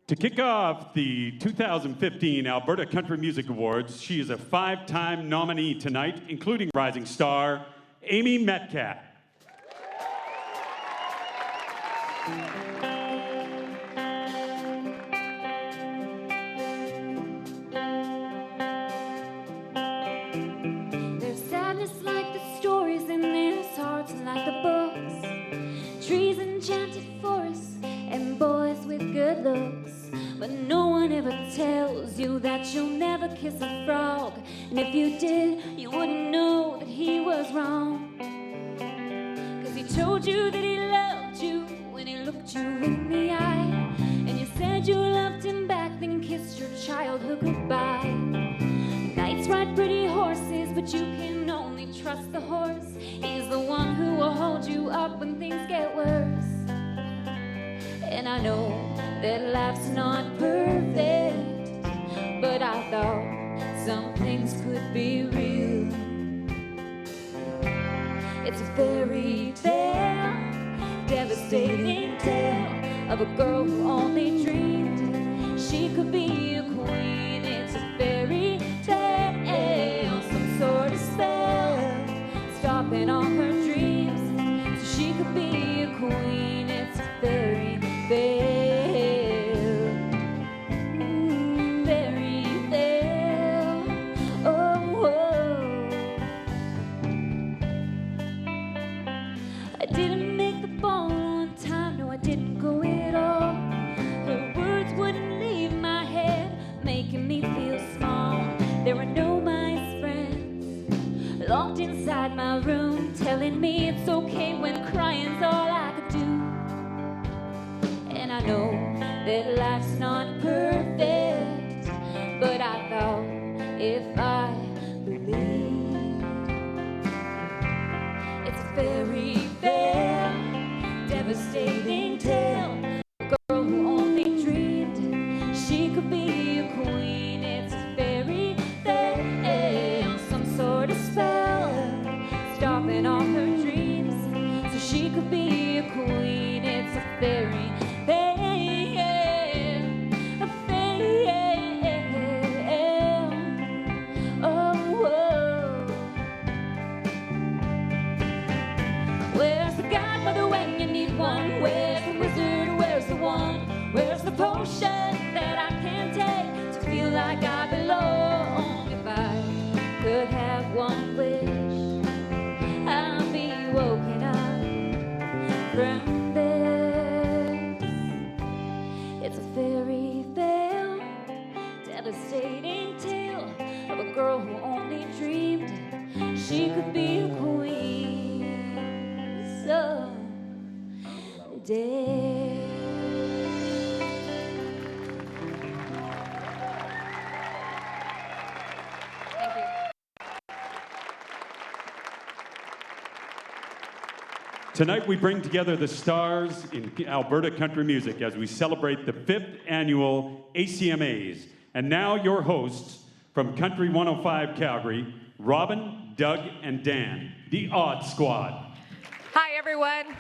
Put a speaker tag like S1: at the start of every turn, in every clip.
S1: To kick off the 2015 Alberta Country Music Awards, she is a 5-time nominee tonight, including rising star Amy Metcalf.
S2: There's sadness like the stories, and there's hearts like the books, trees, enchanted forests, and boys with good looks. But no one ever tells you that you'll never kiss a frog. And if you did, you wouldn't know that he was wrong. 'Cause he told you that he loved you when he looked you in the eye. And you said you loved him back, then kissed your childhood goodbye. Knights ride pretty horses, but you can only trust the horse. He's the one who will hold you up when things get worse. And I know that life's not perfect, but I thought some things could be real. It's a fairy tale, devastating tale of a girl who only dreamed she could be a queen. It's a fairy tale, some sort of spell, stopping all her dreams so she could be a queen. It's a fairy tale. Locked inside my room, telling me it's okay when crying's all I could do. And I know that life's not perfect, but I thought if I believed, it's a fairy tale, devastating tale, a girl who only dreamed she could be a queen. It's a fairy tale, some sort of spell, stopping all her dreams so she could be a queen. It's a fairy tale, a fairy tale. Oh, whoa. Where's the godmother when you need one? Where's the wizard? Where's the one? Where's the potion that I can take to feel like I belong? If I could have one wish, I'll be woken up from this. It's a fairy tale, devastating tale of a girl who only dreamed she could be a queen someday.
S1: Tonight we bring together the stars in Alberta country music as we celebrate the 5th annual ACMAs. And now your hosts from Country 105 Calgary, Robin, Doug, and Dan, the Odd Squad.
S3: Hi, everyone.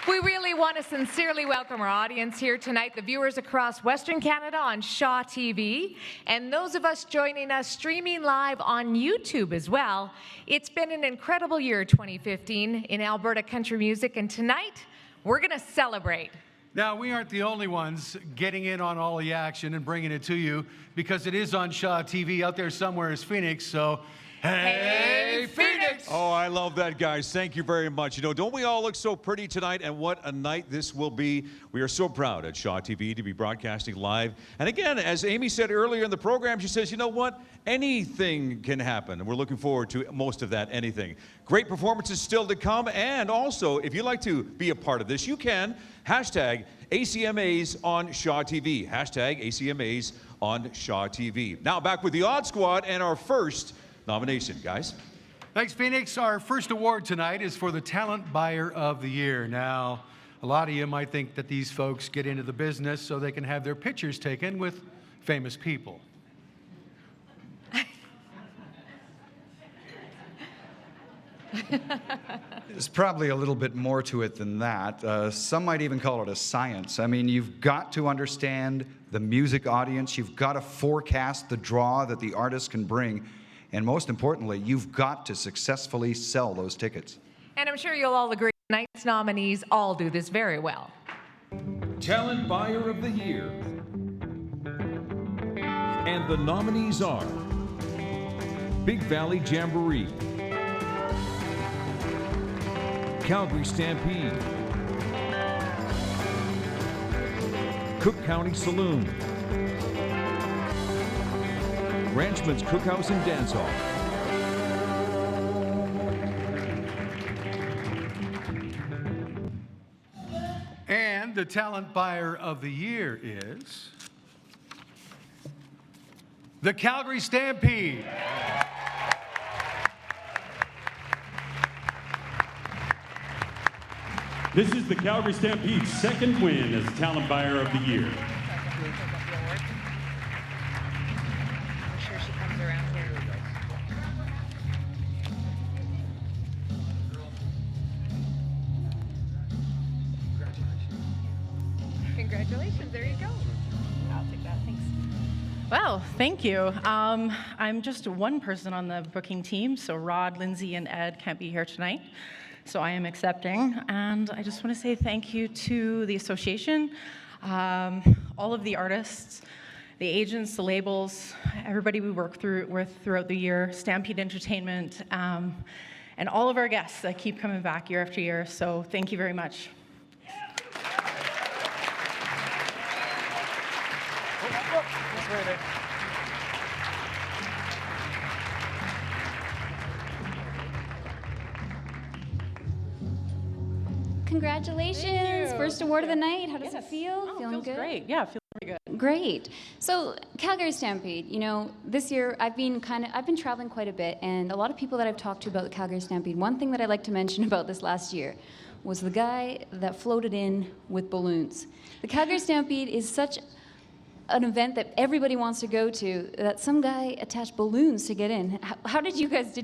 S3: We really want to sincerely welcome our audience here tonight, the viewers across Western Canada on Shaw TV, and those of us joining us streaming live on YouTube as well. It's been an incredible year, 2015, in Alberta country music, and tonight, we're going to celebrate.
S4: Now, we aren't the only ones getting in on all the action and bringing it to you, because it is on Shaw TV. Out there somewhere is Phoenix, so hey, Phoenix!
S5: Oh, I love that, guys. Thank you very much. You know, don't we all look so pretty tonight? And what a night this will be. We are so proud at Shaw TV to be broadcasting live. And again, as Amy said earlier in the program, she says, you know what? Anything can happen. And we're looking forward to most of that anything. Great performances still to come. And also, if you'd like to be a part of this, you can. Hashtag ACMAs on Shaw TV. Hashtag ACMAs on Shaw TV. Now back with the Odd Squad and our first nomination, guys.
S4: Thanks, Phoenix. Our first award tonight is for the Talent Buyer of the Year. Now, a lot of you might think that these folks get into the business so they can have their pictures taken with famous people.
S6: There's probably a little bit more to it than that. Some might even call it a science. I mean, you've got to understand the music audience. You've got to forecast the draw that the artist can bring. And most importantly, you've got to successfully sell those tickets.
S3: And I'm sure you'll all agree tonight's nominees all do this very well.
S5: Talent Buyer of the Year. And the nominees are Big Valley Jamboree, Calgary Stampede, Cook County Saloon, Ranchman's Cookhouse and Dance Hall,
S4: And the Talent Buyer of the Year is the Calgary Stampede.
S1: This is the Calgary Stampede's second win as Talent Buyer of the Year.
S3: I'm sure she comes around here. Congratulations, there you go. I'll take that, thanks.
S7: Well, thank you. I'm just one person on the booking team, so Rod, Lindsay, and Ed can't be here tonight. So I am accepting, and I just want to say thank you to the association, all of the artists, the agents, the labels, everybody we work with throughout the year, Stampede Entertainment, and all of our guests that keep coming back year after year. So thank you very much.
S2: Congratulations! First award of the night. How does it feel?
S7: Oh,
S2: Feeling
S7: feels
S2: good?
S7: great. Yeah, feels very good.
S2: Great. So Calgary Stampede, you know, this year I've been traveling quite a bit, and a lot of people that I've talked to about the Calgary Stampede, one thing that I'd like to mention about this last year was the guy that floated in with balloons. The Calgary Stampede is such an event that everybody wants to go to, that some guy attached balloons to get in. How did you guys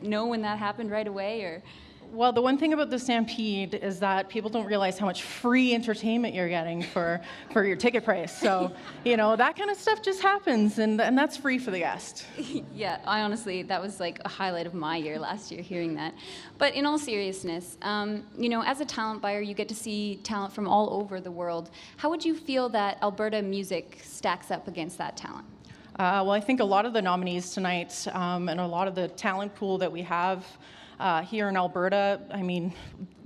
S2: know when that happened right away, or?
S7: Well, the one thing about the Stampede is that people don't realize how much free entertainment you're getting for your ticket price. So, you know, that kind of stuff just happens, and that's free for the guest.
S2: Yeah, I honestly, that was like a highlight of my year last year, hearing that. But in all seriousness, you know, as a talent buyer, you get to see talent from all over the world. How would you feel that Alberta music stacks up against that talent?
S7: Well, I think a lot of the nominees tonight and a lot of the talent pool that we have here in Alberta, I mean,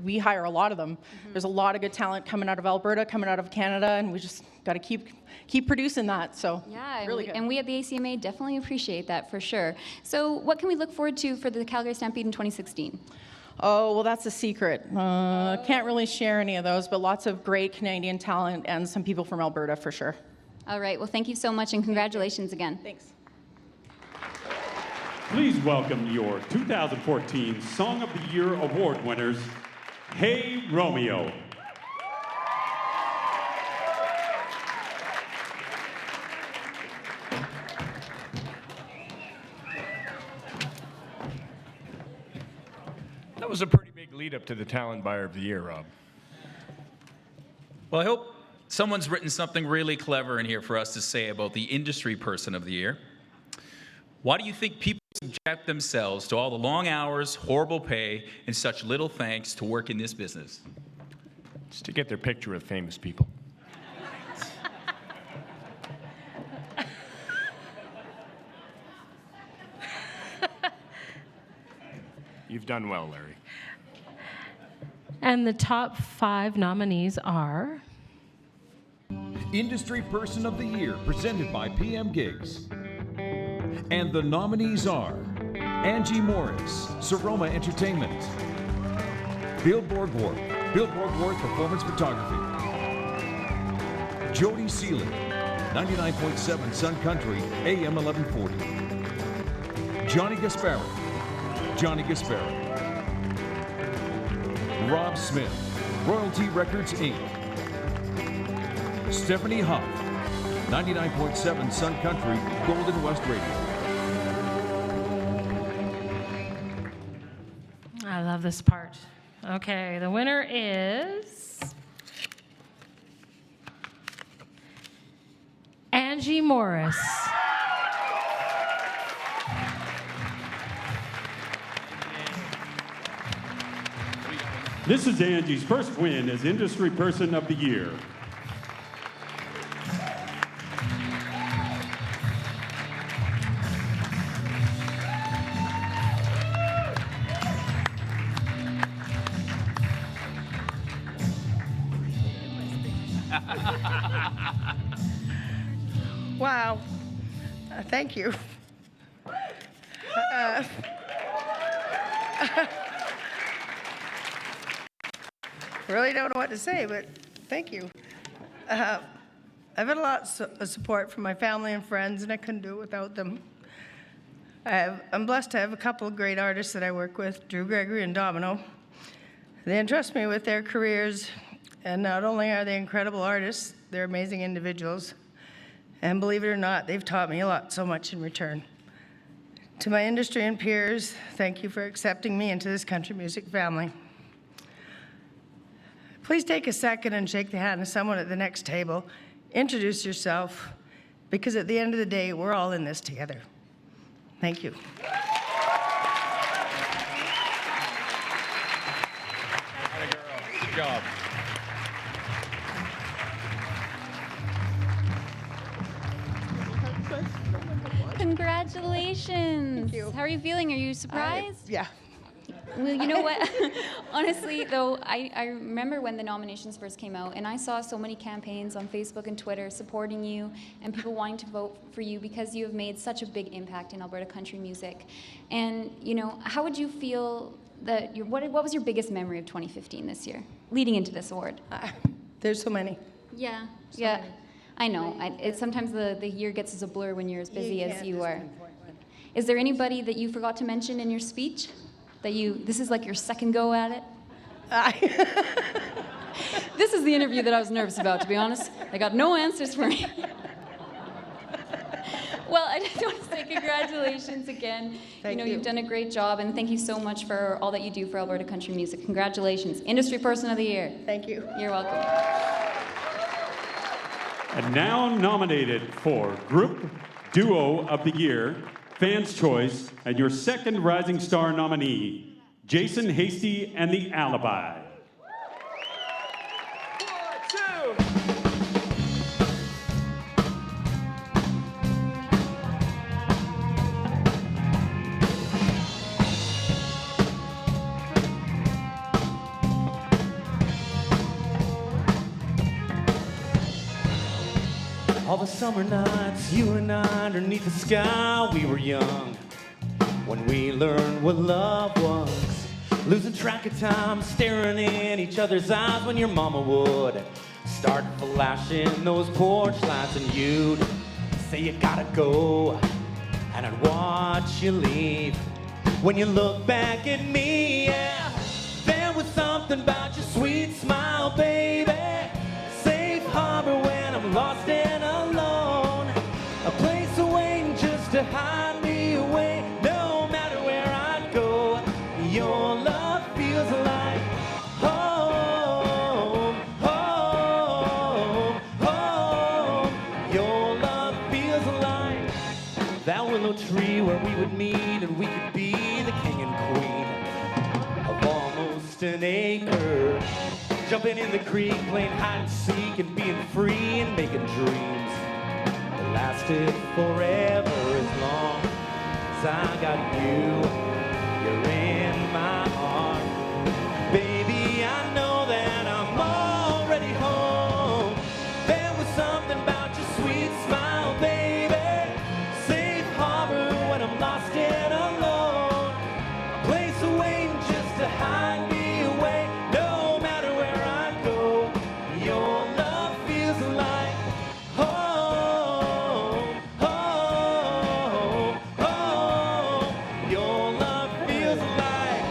S7: we hire a lot of them. Mm-hmm. There's a lot of good talent coming out of Alberta, coming out of Canada, and we just got to keep producing that. So
S2: yeah,
S7: really good.
S2: And we at the ACMA definitely appreciate that for sure. So what can we look forward to for the Calgary Stampede in 2016?
S7: Oh, well, that's a secret. Can't really share any of those, but lots of great Canadian talent and some people from Alberta for sure.
S2: All right, well, thank you so much, and congratulations again.
S7: Thanks.
S1: Please welcome your 2014 Song of the Year Award winners, Hey Romeo.
S8: That was a pretty big lead up to the Talent Buyer of the Year, Rob.
S9: Well, I hope someone's written something really clever in here for us to say about the Industry Person of the Year. Why do you think people subject themselves to all the long hours, horrible pay, and such little thanks to work in this business?
S8: It's to get their picture with famous people. You've done well, Larry.
S10: And the top 5 nominees are
S5: Industry Person of the Year, presented by PM Gigs. And the nominees are Angie Morris, Saroma Entertainment, Bill Borgwarth, Performance Photography, Jody Seeley, 99.7 Sun Country, AM 1140, Johnny Gaspari, Rob Smith, Royalty Records, Inc., Stephanie Huff, 99.7 Sun Country, Golden West Radio.
S10: of this part. Okay, the winner is Angie Morris.
S1: This is Angie's first win as Industry Person of the Year.
S11: Wow. Thank you. Really don't know what to say, but thank you. I've had a lot of support from my family and friends, and I couldn't do it without them. I'm blessed to have a couple of great artists that I work with, Drew Gregory and Domino. They entrust me with their careers, and not only are they incredible artists, they're amazing individuals. And believe it or not, they've taught me a lot, so much in return. To my industry and peers, thank you for accepting me into this country music family. Please take a second and shake the hand of someone at the next table. Introduce yourself, because at the end of the day, we're all in this together. Thank you.
S5: Good job.
S12: Congratulations.
S11: Thank you.
S12: How are you feeling? Are you surprised?
S11: Yeah.
S12: Well, you know what? Honestly, though, I remember when the nominations first came out, and I saw so many campaigns on Facebook and Twitter supporting you and people wanting to vote for you because you have made such a big impact in Alberta country music. And, you know, how would you feel that what was your biggest memory of 2015 this year, leading into this award?
S11: There's so many.
S12: Yeah,
S11: So
S12: yeah.
S11: many.
S12: I know. Sometimes the year gets as a blur when you're as busy as
S11: can't
S12: you
S11: just
S12: are.
S11: pinpoint one.
S12: Is there anybody that you forgot to mention in your speech? This is like your second go at it? This is the interview that I was nervous about, to be honest. I got no answers for me. Well, I just want to say congratulations again.
S11: Thank you.
S12: You've done a great job, and thank you so much for all that you do for Alberta country music. Congratulations. Industry Person of the Year.
S11: Thank you.
S12: You're welcome.
S1: And now nominated for Group Duo of the Year, Fans' Choice, and your second Rising Star nominee, Jason Hasty and the Alibi.
S13: All the summer nights, you and I underneath the sky, we were young when we learned what love was. Losing track of time, staring in each other's eyes when your mama would start flashing those porch lights, and you'd say you gotta go, and I'd watch you leave. When you look back at me, yeah, there was something about your sweet smile, baby. Safe harbor when I'm lost and alone. A place away just to hide me away. No matter where I go, your love feels like home, home, home. Your love feels like that willow tree where we would meet and we could be the king and queen of almost an acre. Jumping in the creek, playing hide and seek, and being free and making dreams that lasted forever. As long as I got you, you're in my heart. Baby, I know that I'm already home. There was something about your sweet smile, baby. Safe harbor when I'm lost and alone. A place away just to hide me away. No matter where I go, your love feels like home, home, home. Your love feels like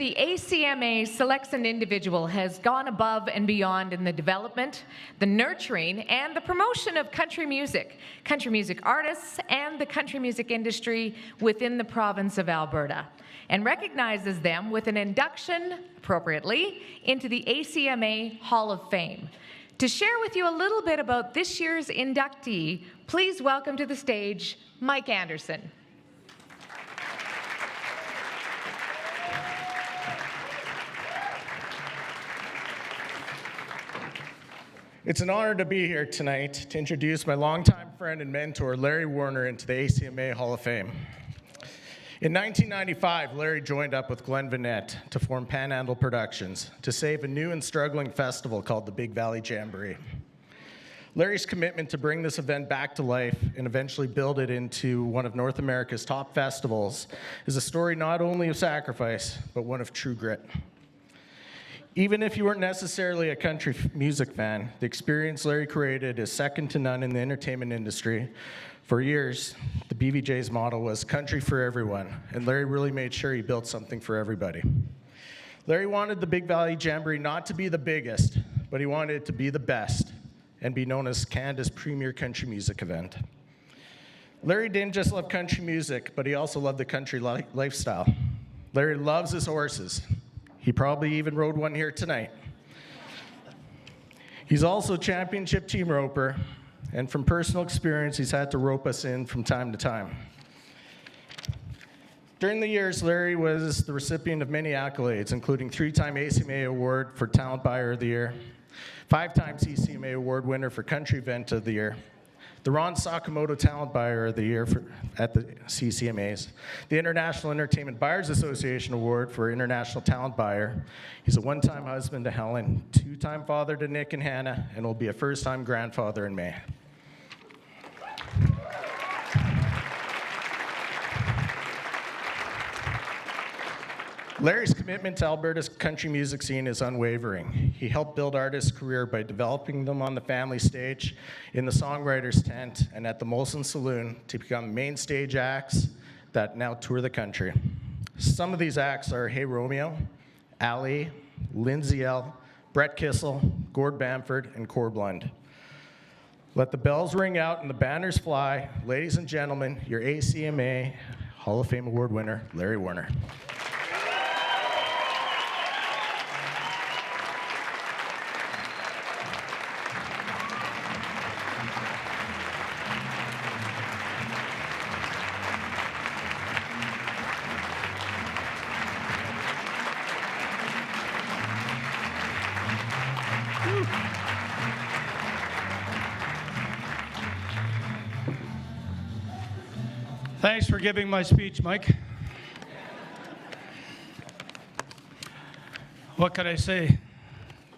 S3: the ACMA selects an individual has gone above and beyond in the development, the nurturing, and the promotion of country music artists, and the country music industry within the province of Alberta, and recognizes them with an induction, appropriately, into the ACMA Hall of Fame. To share with you a little bit about this year's inductee, please welcome to the stage Mike Anderson.
S14: It's an honor to be here tonight to introduce my longtime friend and mentor, Larry Warner, into the ACMA Hall of Fame. In 1995, Larry joined up with Glenn Vanette to form Panhandle Productions to save a new and struggling festival called the Big Valley Jamboree. Larry's commitment to bring this event back to life and eventually build it into one of North America's top festivals is a story not only of sacrifice, but one of true grit. Even if you weren't necessarily a country music fan, the experience Larry created is second to none in the entertainment industry. For years, the BVJ's motto was country for everyone, and Larry really made sure he built something for everybody. Larry wanted the Big Valley Jamboree not to be the biggest, but he wanted it to be the best and be known as Canada's premier country music event. Larry didn't just love country music, but he also loved the country lifestyle. Larry loves his horses. He probably even rode one here tonight. He's also a championship team roper, and from personal experience, he's had to rope us in from time to time. During the years, Larry was the recipient of many accolades, including 3-time ACMA Award for Talent Buyer of the Year, 5-time CCMA Award winner for Country Event of the Year, the Ron Sakamoto Talent Buyer of the Year at the CCMAs, the International Entertainment Buyers Association Award for International Talent Buyer. He's a 1-time husband to Helen, 2-time father to Nick and Hannah, and will be a 1st-time grandfather in May. Larry's commitment to Alberta's country music scene is unwavering. He helped build artists' career by developing them on the family stage, in the songwriter's tent, and at the Molson Saloon to become main stage acts that now tour the country. Some of these acts are Hey Romeo, Alli, Lindsay L., Brett Kissel, Gord Bamford, and Corb Lund. Let the bells ring out and the banners fly. Ladies and gentlemen, your ACMA Hall of Fame Award winner, Larry Warner.
S15: Thanks for giving my speech, Mike. What can I say?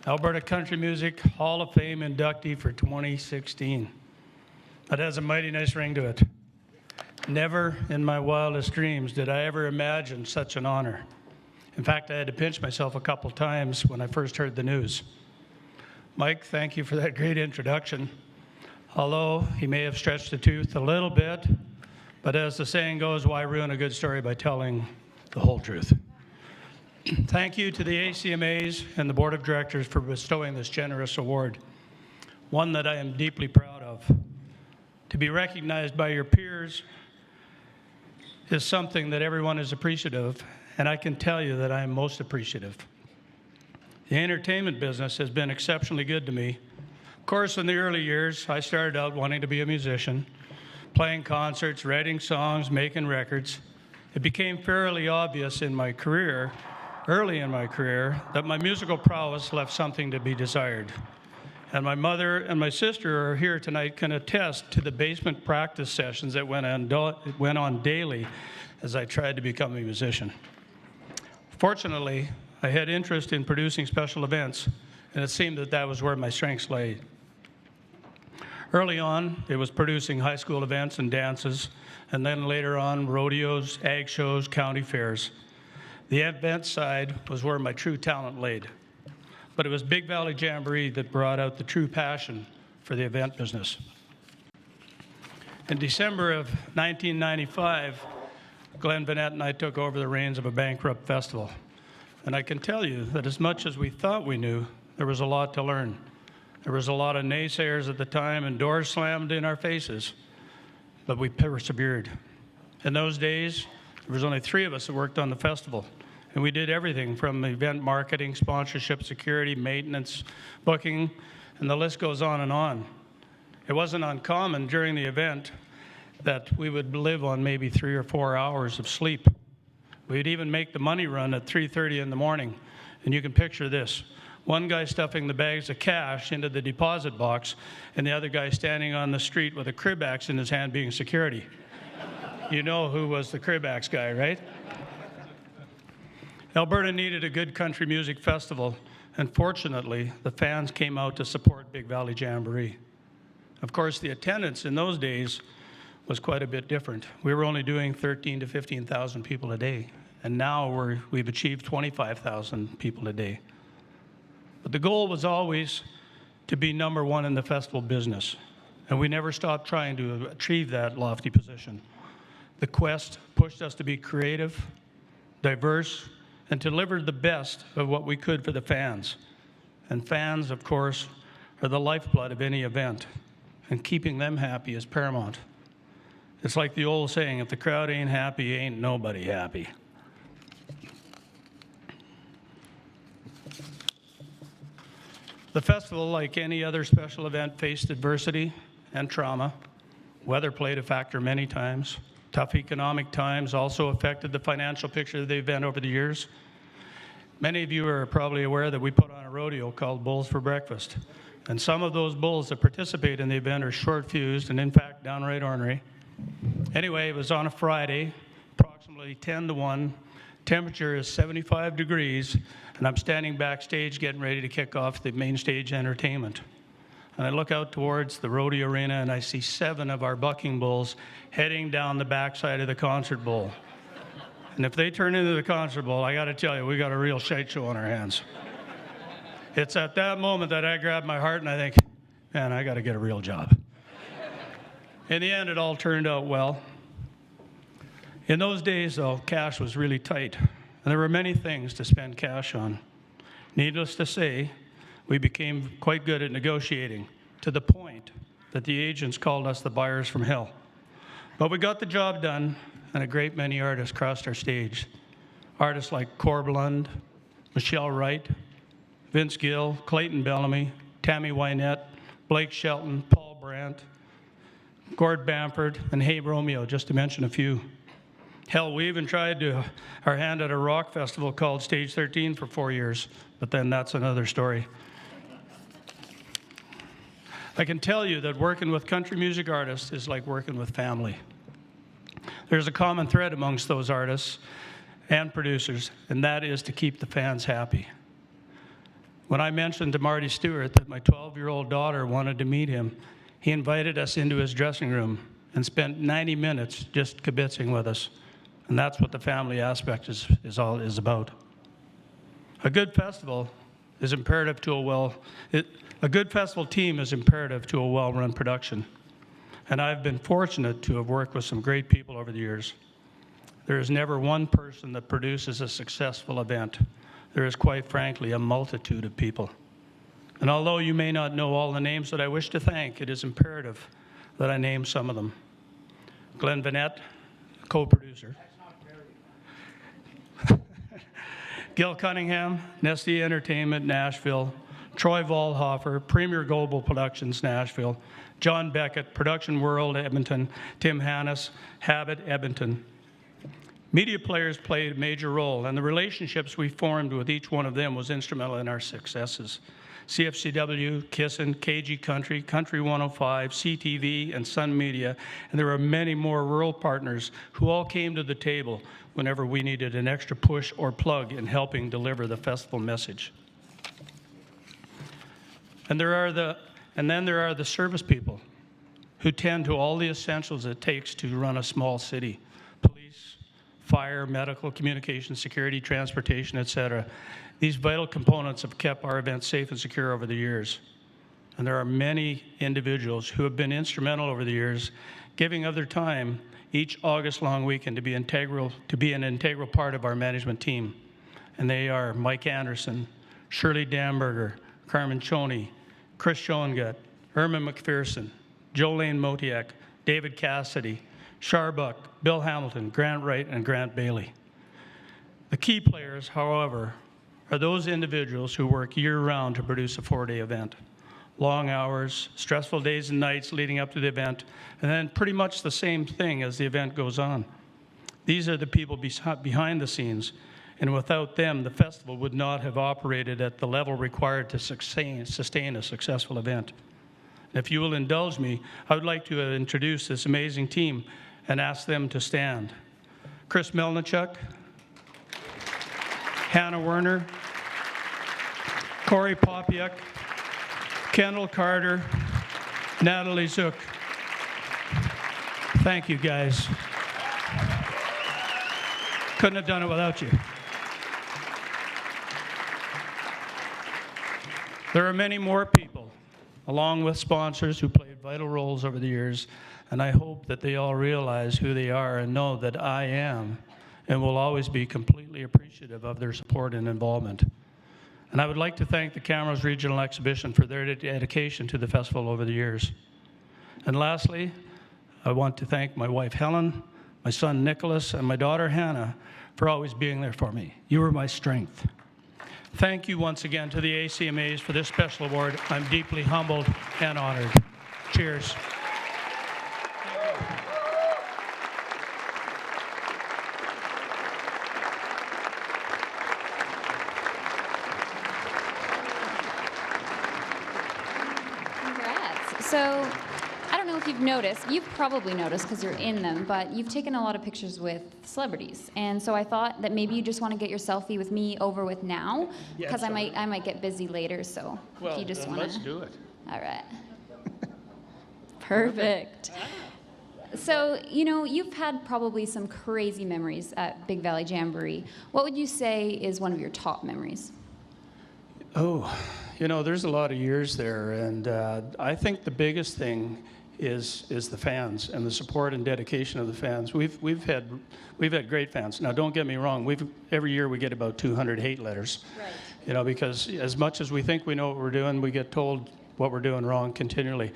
S15: Alberta Country Music Hall of Fame inductee for 2016. That has a mighty nice ring to it. Never in my wildest dreams did I ever imagine such an honor. In fact, I had to pinch myself a couple times when I first heard the news. Mike, thank you for that great introduction. Although he may have stretched the tooth a little bit, but as the saying goes, why ruin a good story by telling the whole truth? Thank you to the ACMAs and the Board of Directors for bestowing this generous award, one that I am deeply proud of. To be recognized by your peers is something that everyone is appreciative of, and I can tell you that I am most appreciative. The entertainment business has been exceptionally good to me. Of course, in the early years, I started out wanting to be a musician, playing concerts, writing songs, making records. It became fairly obvious in my career, early in my career, that my musical prowess left something to be desired. And my mother and my sister are here tonight can attest to the basement practice sessions that went on daily as I tried to become a musician. Fortunately, I had interest in producing special events, and it seemed that that was where my strengths lay. Early on, it was producing high school events and dances, and then later on, rodeos, ag shows, county fairs. The event side was where my true talent laid. But it was Big Valley Jamboree that brought out the true passion for the event business. In December of 1995, Glenn Vanette and I took over the reins of a bankrupt festival. And I can tell you that as much as we thought we knew, there was a lot to learn. There was a lot of naysayers at the time and doors slammed in our faces, but we persevered. In those days, there was only 3 of us that worked on the festival, and we did everything from event marketing, sponsorship, security, maintenance, booking, and the list goes on and on. It wasn't uncommon during the event that we would live on maybe 3 or 4 hours of sleep. We'd even make the money run at 3:30 in the morning, and you can picture this. One guy stuffing the bags of cash into the deposit box, and the other guy standing on the street with a crib axe in his hand being security. You know who was the crib axe guy, right? Alberta needed a good country music festival, and fortunately, the fans came out to support Big Valley Jamboree. Of course, the attendance in those days was quite a bit different. We were only doing 13,000 to 15,000 people a day, and now we've achieved 25,000 people a day. But the goal was always to be number 1 in the festival business, and we never stopped trying to achieve that lofty position. The quest pushed us to be creative, diverse, and to deliver the best of what we could for the fans. And fans, of course, are the lifeblood of any event, and keeping them happy is paramount. It's like the old saying, if the crowd ain't happy, ain't nobody happy. The festival, like any other special event, faced adversity and trauma. Weather played a factor many times. Tough economic times also affected the financial picture of the event over the years. Many of you are probably aware that we put on a rodeo called Bulls for Breakfast. And some of those bulls that participate in the event are short-fused and, in fact, downright ornery. Anyway, it was on a Friday, approximately 10 to 1. Temperature is 75 degrees, and I'm standing backstage getting ready to kick off the main stage entertainment. And I look out towards the rodeo arena, and I see 7 of our bucking bulls heading down the backside of the concert bowl. And if they turn into the concert bowl, I got to tell you, we got a real shite show on our hands. It's at that moment that I grab my heart and I think, man, I got to get a real job. In the end, it all turned out well. In those days, though, cash was really tight, and there were many things to spend cash on. Needless to say, we became quite good at negotiating, to the point that the agents called us the buyers from hell. But we got the job done, and a great many artists crossed our stage. Artists like Corb Lund, Michelle Wright, Vince Gill, Clayton Bellamy, Tammy Wynette, Blake Shelton, Paul Brandt, Gord Bamford, and Hey Romeo, just to mention a few. Hell, we even tried our hand at a rock festival called Stage 13 for 4 years, but then that's another story. I can tell you that working with country music artists is like working with family. There's a common thread amongst those artists and producers, and that is to keep the fans happy. When I mentioned to Marty Stewart that my 12-year-old daughter wanted to meet him, he invited us into his dressing room and spent 90 minutes just kibitzing with us. And that's what the family aspect is about. A good festival is imperative to a good festival team is imperative to a well-run production. And I've been fortunate to have worked with some great people over the years. There is never one person that produces a successful event. There is, quite frankly, a multitude of people. And although you may not know all the names that I wish to thank, it is imperative that I name some of them. Glenn Vanette, co-producer. Gil Cunningham, Nesty Entertainment, Nashville. Troy Volhofer, Premier Global Productions, Nashville. John Beckett, Production World, Edmonton. Tim Hannes, Habit, Edmonton. Media players played a major role, and the relationships we formed with each one of them was instrumental in our successes. CFCW, Kissin', KG Country, Country 105, CTV, and Sun Media, and there were many more rural partners who all came to the table whenever we needed an extra push or plug in helping deliver the festival message. And then there are the service people who tend to all the essentials it takes to run a small city. Police, fire, medical, communication, security, transportation, etc. These vital components have kept our events safe and secure over the years. And there are many individuals who have been instrumental over the years, giving of their time each August long weekend to be an integral part of our management team. and they are Mike Anderson, Shirley Damberger, Carmen Choney, Chris Schoengut, Herman McPherson, Jolene Motiak, David Cassidy, Sharbuck, Bill Hamilton, Grant Wright, and Grant Bailey. The key players, however, are those individuals who work year-round to produce a 4-day event. Long hours, stressful days and nights leading up to the event, and then pretty much the same thing as the event goes on. These are the people behind the scenes, and without them, the festival would not have operated at the level required to sustain a successful event. If you will indulge me, I would like to introduce this amazing team and ask them to stand. Chris Melnichuk, Hannah Werner, Corey Popiak, Kendall Carter, Natalie Zook. Thank you, guys. Couldn't have done it without you. There are many more people, along with sponsors, who played vital roles over the years, and I hope that they all realize who they are and know that I am and will always be completely appreciative of their support and involvement. And I would like to thank the Camrose Regional Exhibition for their dedication to the festival over the years. And lastly, I want to thank my wife Helen, my son Nicholas, and my daughter Hannah for always being there for me. You were my strength. Thank you once again to the ACMAs for this special award. I'm deeply humbled and honored. Cheers.
S12: Congrats. So, I don't know if you've noticed, you've probably noticed because you're in them, but you've taken a lot of pictures with celebrities. And so I thought that maybe you just want to get your selfie with me over with now, because I might get busy later, so if you just want to.
S15: Let's do it.
S12: All right. Perfect. So, you know, you've had probably some crazy memories at Big Valley Jamboree. What would you say is one of your top memories?
S15: Oh, you know, there's a lot of years there, and I think the biggest thing is the fans and the support and dedication of the fans. We've had great fans. Now, don't get me wrong. Every year we get about 200 hate letters. Right. You know, because as much as we think we know what we're doing, we get told what we're doing wrong continually.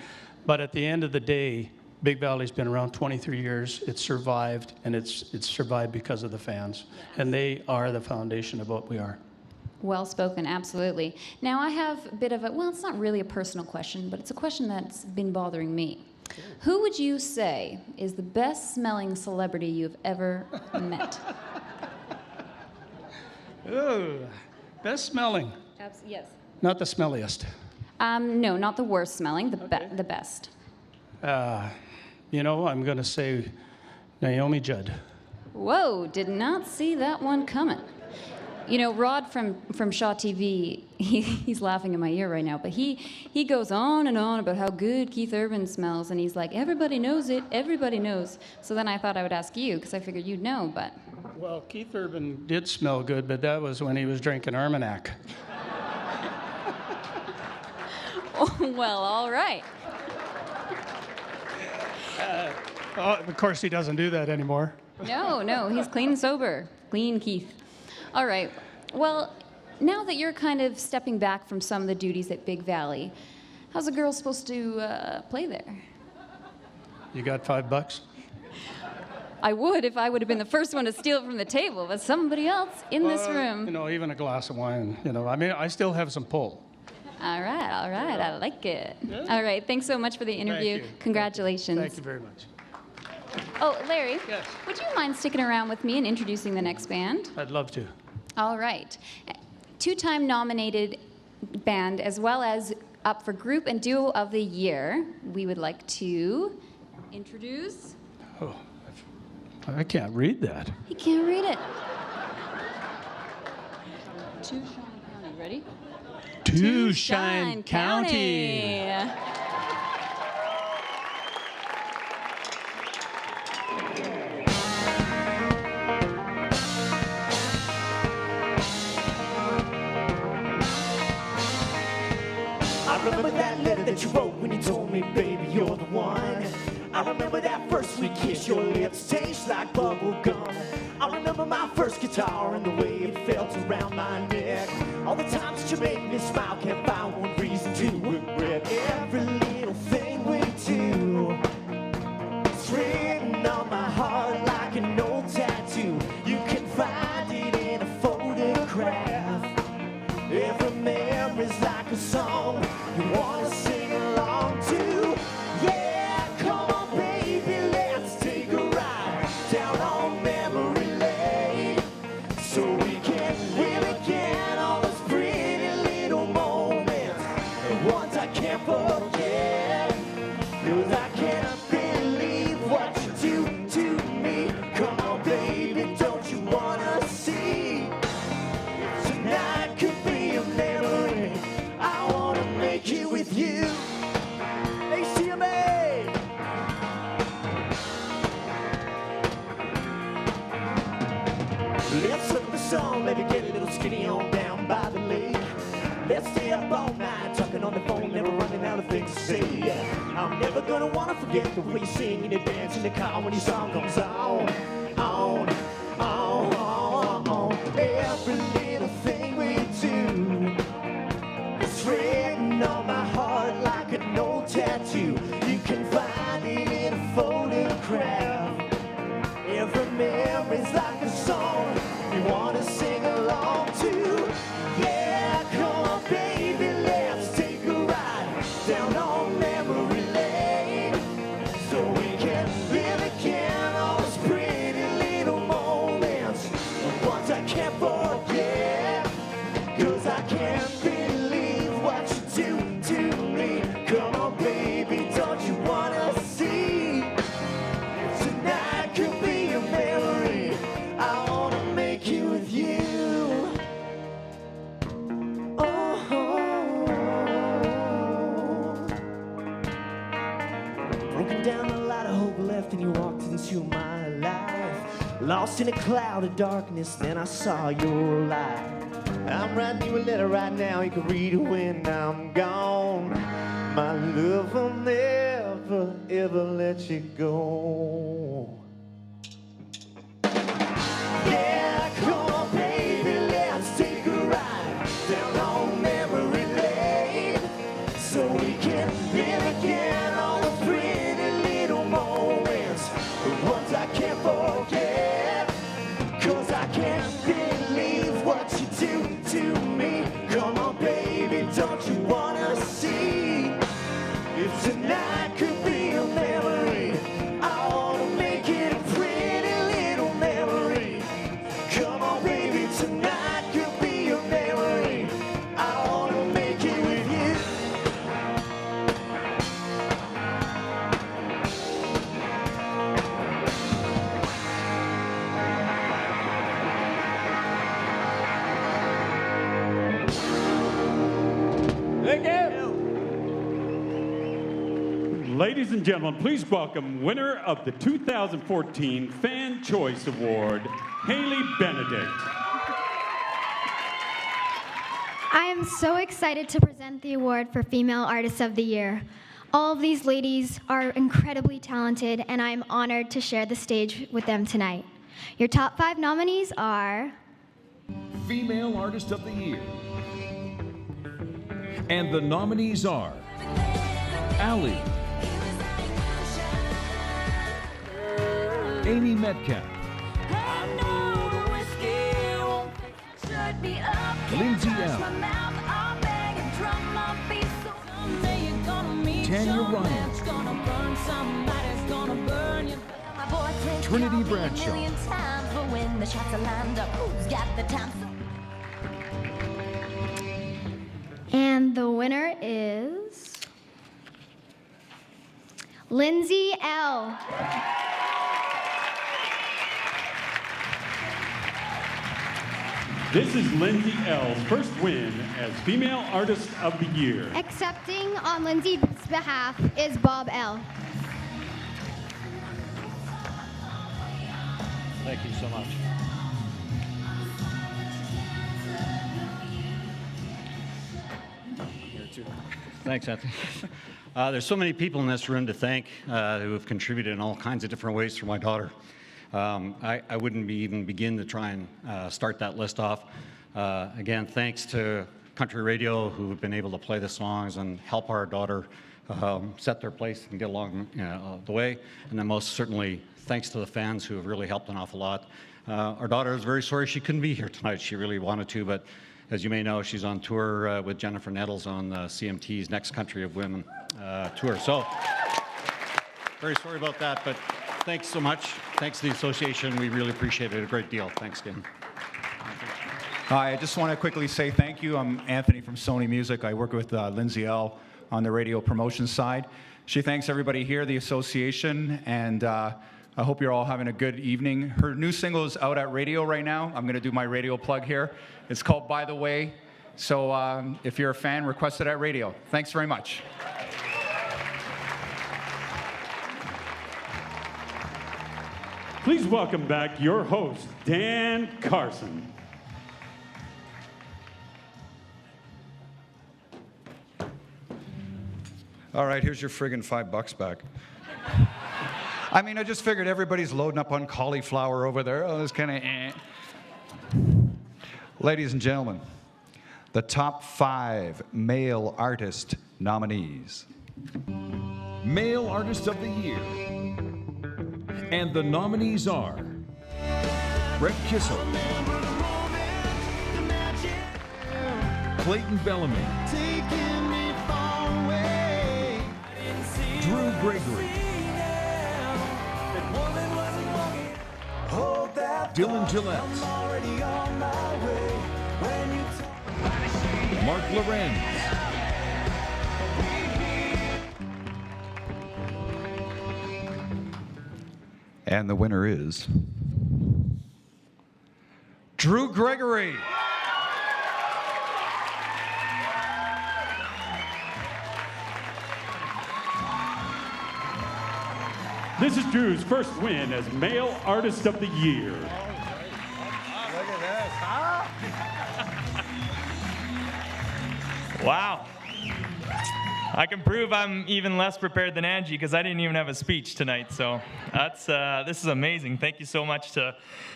S15: But at the end of the day, Big Valley's been around 23 years. It's survived, and it's survived because of the fans, and they are the foundation of what we are.
S12: Well spoken, absolutely. Now I have a bit of a, well, it's not really a personal question, but it's a question that's been bothering me. Sure. Who would you say is the best smelling celebrity you've ever met?
S15: Oh, best smelling.
S12: Yes.
S15: Not the smelliest.
S12: No, not the worst smelling, the best.
S15: You know, I'm going to say Naomi Judd.
S12: Whoa, did not see that one coming. You know, Rod from Shaw TV, he's laughing in my ear right now, but he goes on and on about how good Keith Urban smells, and he's like, everybody knows it, everybody knows. So then I thought I would ask you, because I figured you'd know, but...
S15: Well, Keith Urban did smell good, but that was when he was drinking Armagnac.
S12: Well, all right.
S15: Of course, he doesn't do that anymore.
S12: No, he's clean and sober. Clean Keith. All right. Well, now that you're kind of stepping back from some of the duties at Big Valley, how's a girl supposed to play there?
S15: You got $5?
S12: I would if I would have been the first one to steal it from the table, but somebody else in this room.
S15: You know, even a glass of wine, you know. I mean, I still have some pull.
S12: All right. I like it. Yeah. All right. Thanks so much for the interview. Congratulations.
S15: Thank you very much.
S12: Oh, Larry,
S15: yes.
S12: Would you mind sticking around with me and introducing the next band?
S15: I'd love to.
S12: All right. Two-time nominated band, as well as up for Group and Duo of the Year. We would like to introduce...
S15: Oh, I can't read that.
S12: He can't read it. Two Shine County. Ready?
S15: Two Shine County.
S13: I remember that letter that you wrote when you told me, baby, you're the one. I remember that first sweet kiss, your lips taste like bubble gum. I remember my first guitar and the way it felt around my neck. All the times that you made me smile, can't find one reason to regret. Every little thing we do, it's written on my heart like an old tattoo. You can find it in a photograph. Every memory's like a song you wanna sing along to. Yeah, come on baby, let's take a ride down on memory lane, so we can live again all those pretty little moments, and ones I can't forget, 'cause I can't believe what you do to me. Come on baby, don't you wanna see? Tonight could be a memory. I wanna make it with you. ACMA! Let's slip the song, maybe get a little skinny on down by the lake. Let's stay up all night, talking on the phone, never running out of things to say. I'm never gonna wanna forget the way you sing and you dance in the car when your song comes on. On, on, on, on. Every little thing we do, it's written on my heart like an old tattoo. You can find it in a photograph. Every memory's like a song you wanna sing along to. Yeah, come on baby, let's take a ride down on memory lane, so we can live again all those pretty little moments, the ones I can't forget, 'cause I can't believe what you do to me. Come on baby, don't you wanna see? Tonight could be a memory. I wanna make it with you. Broken down, a lot of hope left, and you walked into my life. Lost in a cloud of darkness, then I saw your light. I'm writing you a letter right now, you can read it when I'm gone. My love will never, ever let you go. Yeah, come on baby, let's take a ride down on memory lane, so we can live again all the pretty little moments, the ones I can't forget, 'cause I can't believe what you do to me. Come on baby, don't you wanna see? If tonight could be a memory, I wanna make it a pretty little memory. Come on baby, tonight could be a memory. I wanna make it with you. Thank you.
S1: Ladies and gentlemen, please welcome winner of the 2014 Fan Choice Award, Haley Benedict.
S16: I am so excited to present the award for Female Artist of the Year. All of these ladies are incredibly talented, and I am honored to share the stage with them tonight. Your top 5 nominees are
S17: Female Artist of the Year. And the nominees are Alli, Amy Metcalf, Lindsay L, Tanya Ryan, Trinity Bradshaw,
S16: And the winner is Lindsay L.
S1: This is Lindsay L's first win as Female Artist of the Year.
S16: Accepting on Lindsay's behalf is Bob L.
S18: Thank you so much. Thanks, Anthony. There's so many people in this room to thank who have contributed in all kinds of different ways for my daughter. I wouldn't even begin to try and start that list off. Again, thanks to Country Radio, who've been able to play the songs and help our daughter set their place and get along the way. And then most certainly, thanks to the fans who have really helped an awful lot. Our daughter is very sorry she couldn't be here tonight. She really wanted to, but as you may know, she's on tour with Jennifer Nettles on CMT's Next Country of Women tour. So, very sorry about that, but thanks so much. Thanks to the association. We really appreciate it a great deal. Thanks again.
S19: Hi, I just want to quickly say thank you. I'm Anthony from Sony Music. I work with Lindsay L. on the radio promotion side. She thanks everybody here, the association, and I hope you're all having a good evening. Her new single is out at radio right now. I'm going to do my radio plug here. It's called By the Way. So if you're a fan, request it at radio. Thanks very much.
S1: Please welcome back your host, Dan Carson.
S6: All right, here's your friggin' $5 back. I mean, I just figured everybody's loading up on cauliflower over there. Oh, it's kind of eh. Ladies and gentlemen, the top 5 male artist nominees.
S17: Male Artist of the Year. And the nominees are Brett Kissel, Clayton Bellamy, Drew Gregory, Dylan Gillette, Mark Lorenz,
S6: And the winner is Drew Gregory.
S1: This is Drew's first win as Male Artist of the Year.
S20: Look at this, huh?
S21: Wow. I can prove I'm even less prepared than Angie because I didn't even have a speech tonight. So that's this is amazing. Thank you so much to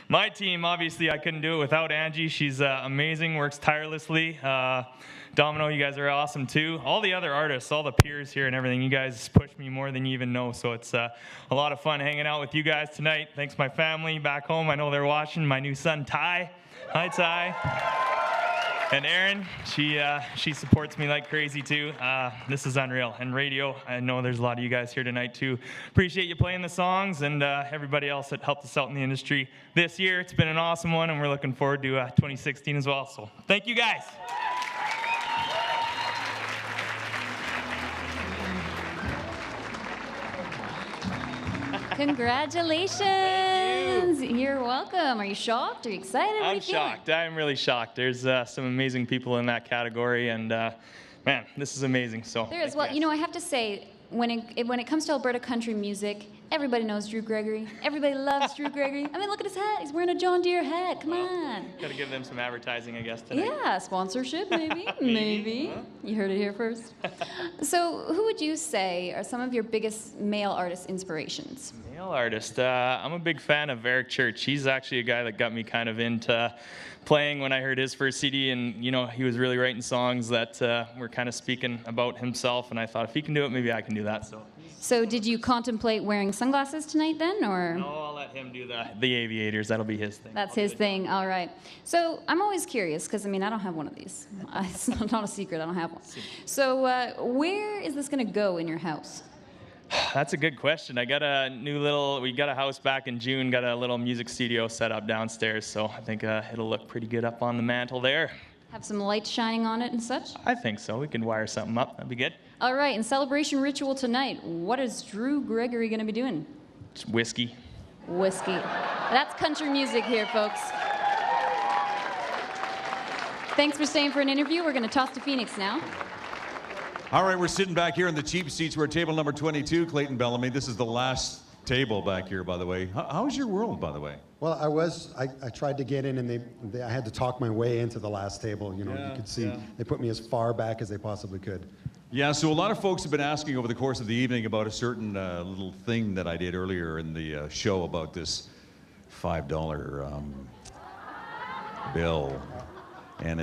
S21: my team. Obviously, I couldn't do it without Angie. She's amazing, works tirelessly. Domino, you guys are awesome too. All the other artists, all the peers here and everything, you guys push me more than you even know. So it's a lot of fun hanging out with you guys tonight. Thanks my family back home. I know they're watching. My new son, Ty. Hi, Ty. And Erin, she supports me like crazy too. This is unreal. And radio, I know there's a lot of you guys here tonight too. Appreciate you playing the songs and everybody else that helped us out in the industry this year. It's been an awesome one and we're looking forward to 2016 as well. So thank you guys.
S12: Congratulations! You're welcome. Are you shocked? Are you excited?
S21: I'm shocked. I'm really shocked. There's some amazing people in that category, and man, this is amazing. So
S12: There is. Well, you know, I have to say, when it comes to Alberta country music, everybody knows Drew Gregory. Everybody loves Drew Gregory. I mean, look at his hat. He's wearing a John Deere hat. Come on.
S21: Got to give them some advertising, I guess, tonight.
S12: Yeah, sponsorship, maybe. Maybe. You heard it here first. So, who would you say are some of your biggest male artist inspirations?
S21: Male artist. I'm a big fan of Eric Church. He's actually a guy that got me kind of into playing when I heard his first CD, and you know, he was really writing songs that were kind of speaking about himself, and I thought if he can do it, maybe I can do that.
S12: So did you contemplate wearing sunglasses tonight then, or?
S21: No, I'll let him do the aviators. That'll be his thing.
S12: That's his thing. All right. So I'm always curious because I mean I don't have one of these. It's not a secret. I don't have one. So where is this going to go in your house?
S21: That's a good question. I got we got a house back in June, got a little music studio set up downstairs, so I think it'll look pretty good up on the mantle there.
S12: Have some lights shining on it and such?
S21: I think so. We can wire something up. That'd be good.
S12: All right, in celebration ritual tonight, what is Drew Gregory going to be doing?
S21: It's whiskey.
S12: Whiskey. That's country music here, folks. Thanks for staying for an interview. We're going to toss to Phoenix now.
S5: All right, we're sitting back here in the cheap seats. We're at table number 22, Clayton Bellamy. This is the last table back here, by the way. How's your world, by the way?
S22: Well, I tried to get in, and I had to talk my way into the last table. You know, you could see they put me as far back as they possibly could.
S5: Yeah, so a lot of folks have been asking over the course of the evening about a certain little thing that I did earlier in the show about this $5 bill, and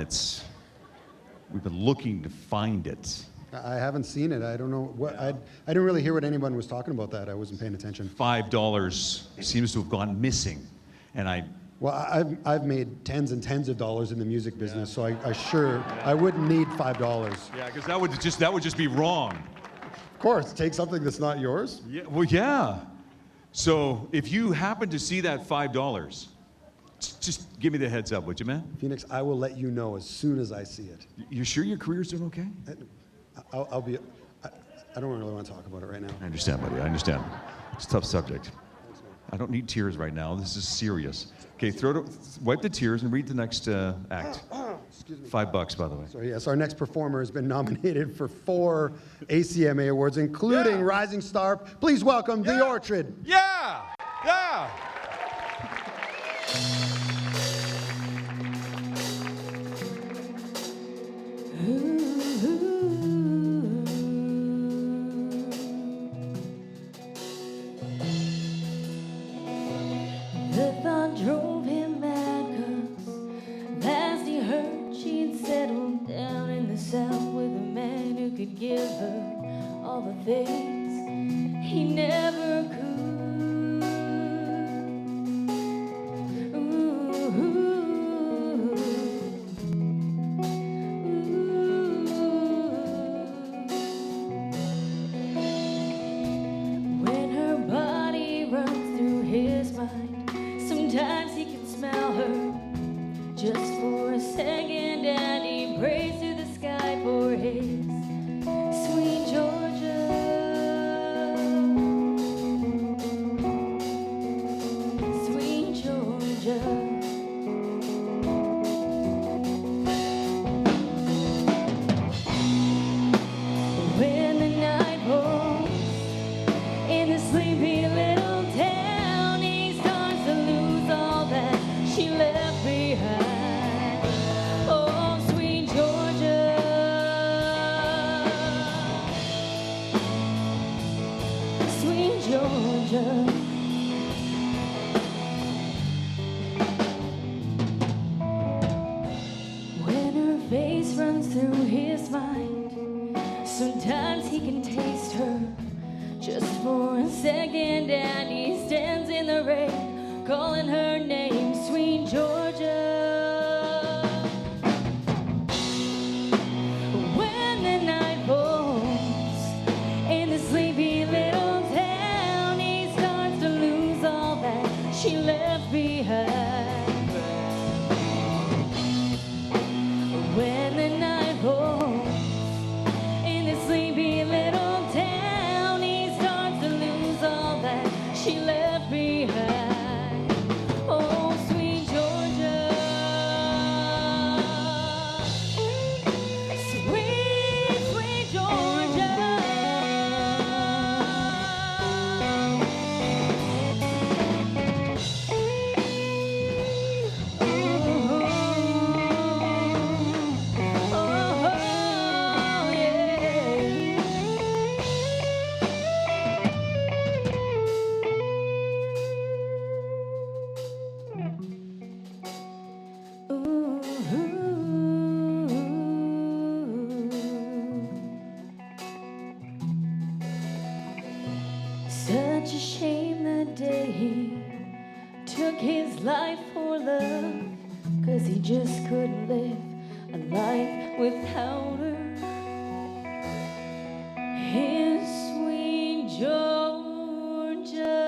S5: we've been looking to find it.
S22: I haven't seen it. I don't know what. I didn't really hear what anyone was talking about. That I wasn't paying attention.
S5: $5 seems to have gone missing, and
S22: Well, I've made tens and tens of dollars in the music business, so I wouldn't need $5.
S5: Yeah, because that would just be wrong.
S22: Of course, take something that's not yours.
S5: Yeah, well, yeah. So if you happen to see that $5, just give me the heads up, would you, man?
S22: Phoenix, I will let you know as soon as I see it.
S5: You sure your career's doing okay?
S22: I don't really want to talk about it right now.
S5: I understand, buddy. I understand. It's a tough subject. I don't need tears right now. This is serious. Okay, wipe the tears and read the next act.
S22: Excuse me.
S5: $5, by the way.
S22: So yes, our next performer has been nominated for 4 ACMA awards, including Rising Star. Please welcome The Orchard.
S5: Yeah! Yeah!
S2: The thought drove him mad, 'cause last he heard she'd settled down in the South with a man who could give her all the things he never could. When her body runs through his mind, sometimes he can smell her just for a second, and he prays to the sky for his sweet Georgia. Sweet Georgia. When the night falls in the sleepy little town, he starts to lose all that she left behind. Oh, sweet Georgia. Sweet Georgia. When her face runs through his mind, sometimes he can taste her just for a second, and he stands in the rain calling her name, sweet Georgia. When the night falls in the sleepy little town, he starts to lose all that she left behind. When the night falls in the sleepy little town, he starts to lose all that she left behind. Oh, sweet Georgia. Sweet, sweet Georgia. Such a shame the day he took his life for love, 'cause he just couldn't live a life without her. His sweet Georgia.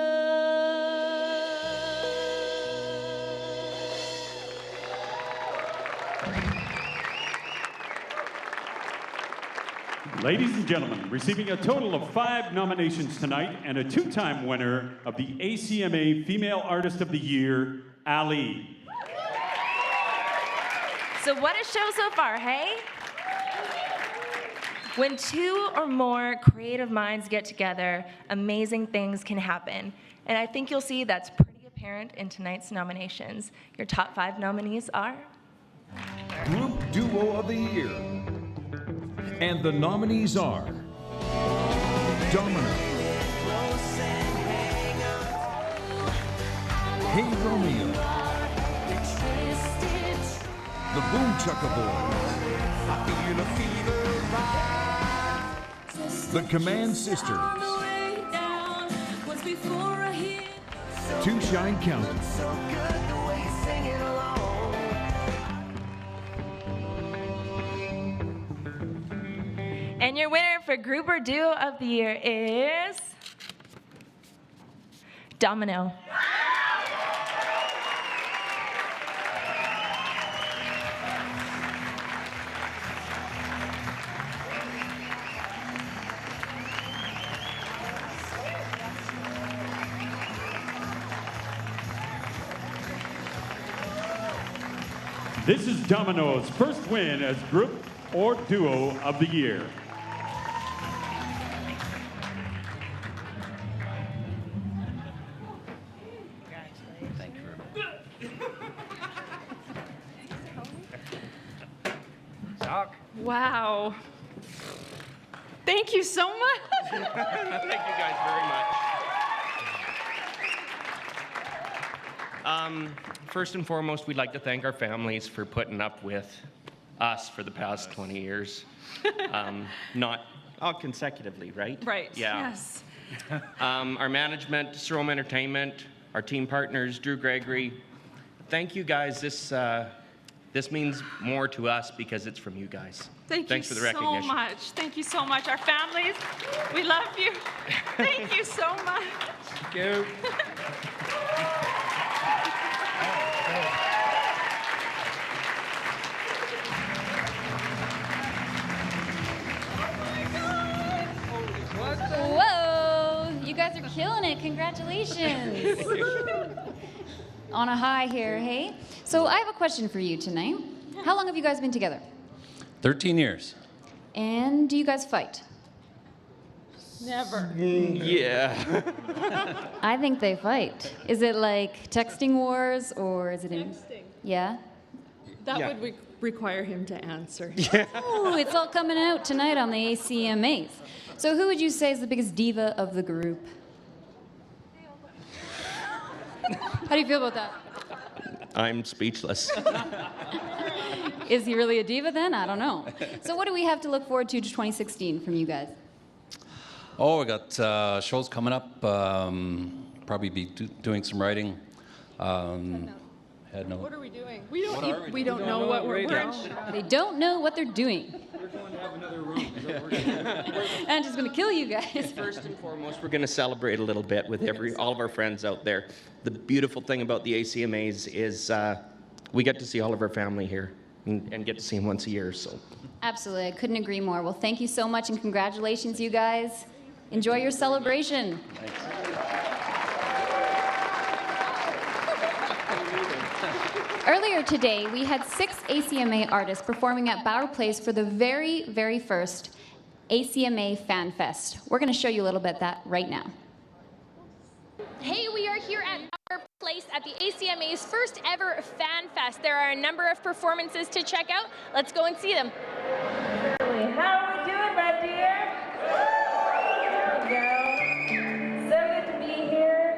S1: Ladies and gentlemen, receiving a total of 5 nominations tonight and a 2-time winner of the ACMA Female Artist of the Year, Alli.
S4: So what a show so far, hey? When 2 or more creative minds get together, amazing things can happen. And I think you'll see that's pretty apparent in tonight's nominations. Your top 5 nominees are...
S17: Group Duo of the Year. And the nominees are Domino, Hey Romeo, the Boom Chukka Boys, the Command Sisters, Two Shine County,
S4: And your winner for Group or Duo of the Year is Domino.
S1: This is Domino's first win as Group or Duo of the Year.
S7: Wow. Thank you so much.
S9: Thank you guys very much. First and foremost, we'd like to thank our families for putting up with us for the past 20 years. Not all consecutively, right?
S7: Right.
S9: Yeah.
S7: Yes.
S9: Our management, Strome Entertainment, our team partners, Drew Gregory. Thank you guys. This means more to us because it's from you guys.
S7: Thanks
S9: for the
S7: so
S9: recognition.
S7: much. Thank you so much. Our families, we love you. Thank you so much.
S9: Thank you.
S12: Whoa, you guys are killing it. Congratulations. On a high here, hey? So I have a question for you tonight. How long have you guys been together?
S23: 13 years.
S12: And do you guys fight?
S7: Never.
S9: Yeah.
S12: I think they fight. Is it like texting wars or is it in...
S7: Texting.
S12: Yeah?
S7: That
S9: Yeah.
S7: would require him to answer.
S12: Ooh, it's all coming out tonight on the ACMAs. So who would you say is the biggest diva of the group? How do you feel about that?
S9: I'm speechless.
S12: Is he really a diva then? I don't know. So what do we have to look forward to 2016 from you guys?
S23: Oh, we got shows coming up. Probably be doing some writing. Head note.
S7: What are we doing?
S23: What
S7: We don't know what we're doing.
S12: They don't know what they're doing.
S23: We're going to have another room.
S12: And just gonna kill you guys.
S9: First and foremost, we're going to celebrate a little bit with all of our friends out there. The beautiful thing about the ACMAs is we get to see all of our family here and get to see them once a year. So.
S12: Absolutely, I couldn't agree more. Well, thank you so much and congratulations, you guys. Enjoy your celebration. Earlier today, we had 6 ACMA artists performing at Bauer Place for the very, very first ACMA FanFest. We're going to show you a little bit of that right now.
S24: Hey, we are here at our place at the ACMA's first ever FanFest. There are a number of performances to check out. Let's go and see them.
S4: How are we doing, my dear? There we go. So good to be here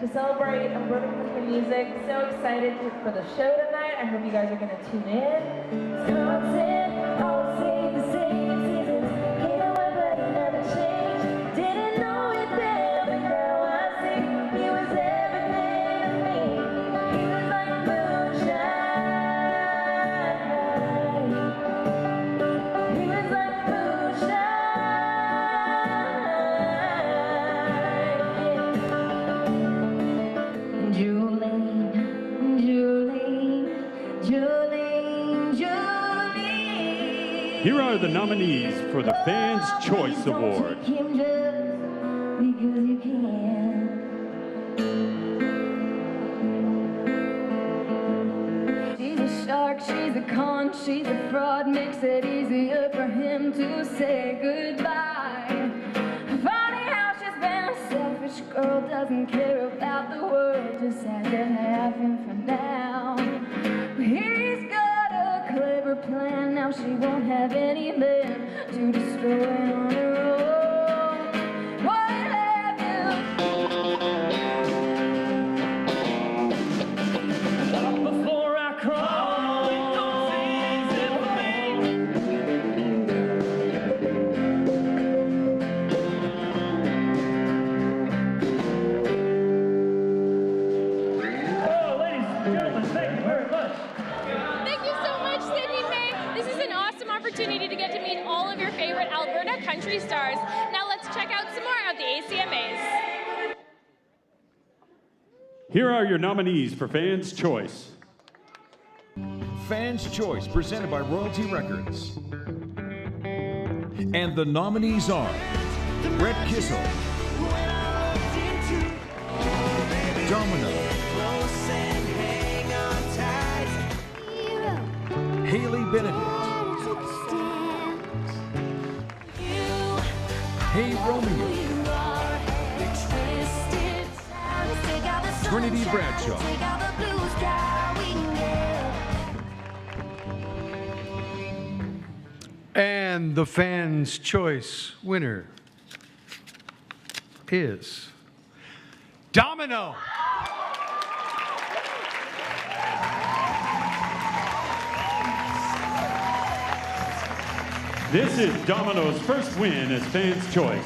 S4: to celebrate Alberta country music. So excited for the show tonight. I hope you guys are going to tune in. Wisconsin, all stay the same seasons. Came and went, but it never changed. Didn't know it then, but now I see he was everything to me. He was like moonshine. He was like moonshine. Jolene, Jolene, Jolene, Jolene.
S1: Here are the nominees for the Fans' Choice Award.
S4: Take him just because you can. She's a shark, she's a con, she's a fraud. Makes it easier for him to say goodbye. Funny how she's been a selfish girl, doesn't care about the world, just had to have him for now. He's got a clever plan, now she won't have any men to destroy on her own. What have you?
S24: Alberta Country Stars. Now let's check out some more of the ACMAs.
S1: Here are your nominees for Fans' Choice.
S17: Fans' Choice, presented by Royalty Records. And the nominees are Brett Kissel, Domino, Haley Benedict, Hey Romeo, Trinity Bradshaw,
S3: and the Fans' Choice winner is Domino.
S1: This is Domino's first win as Fans' Choice.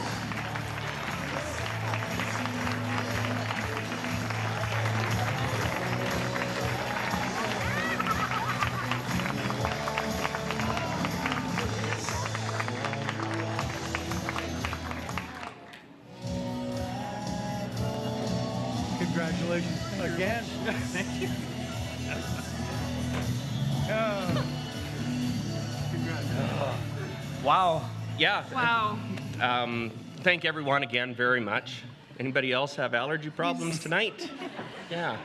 S15: Congratulations again. Thank you.
S9: Wow. Yeah.
S7: Wow.
S9: Thank everyone again very much. Anybody else have allergy problems tonight? Yeah.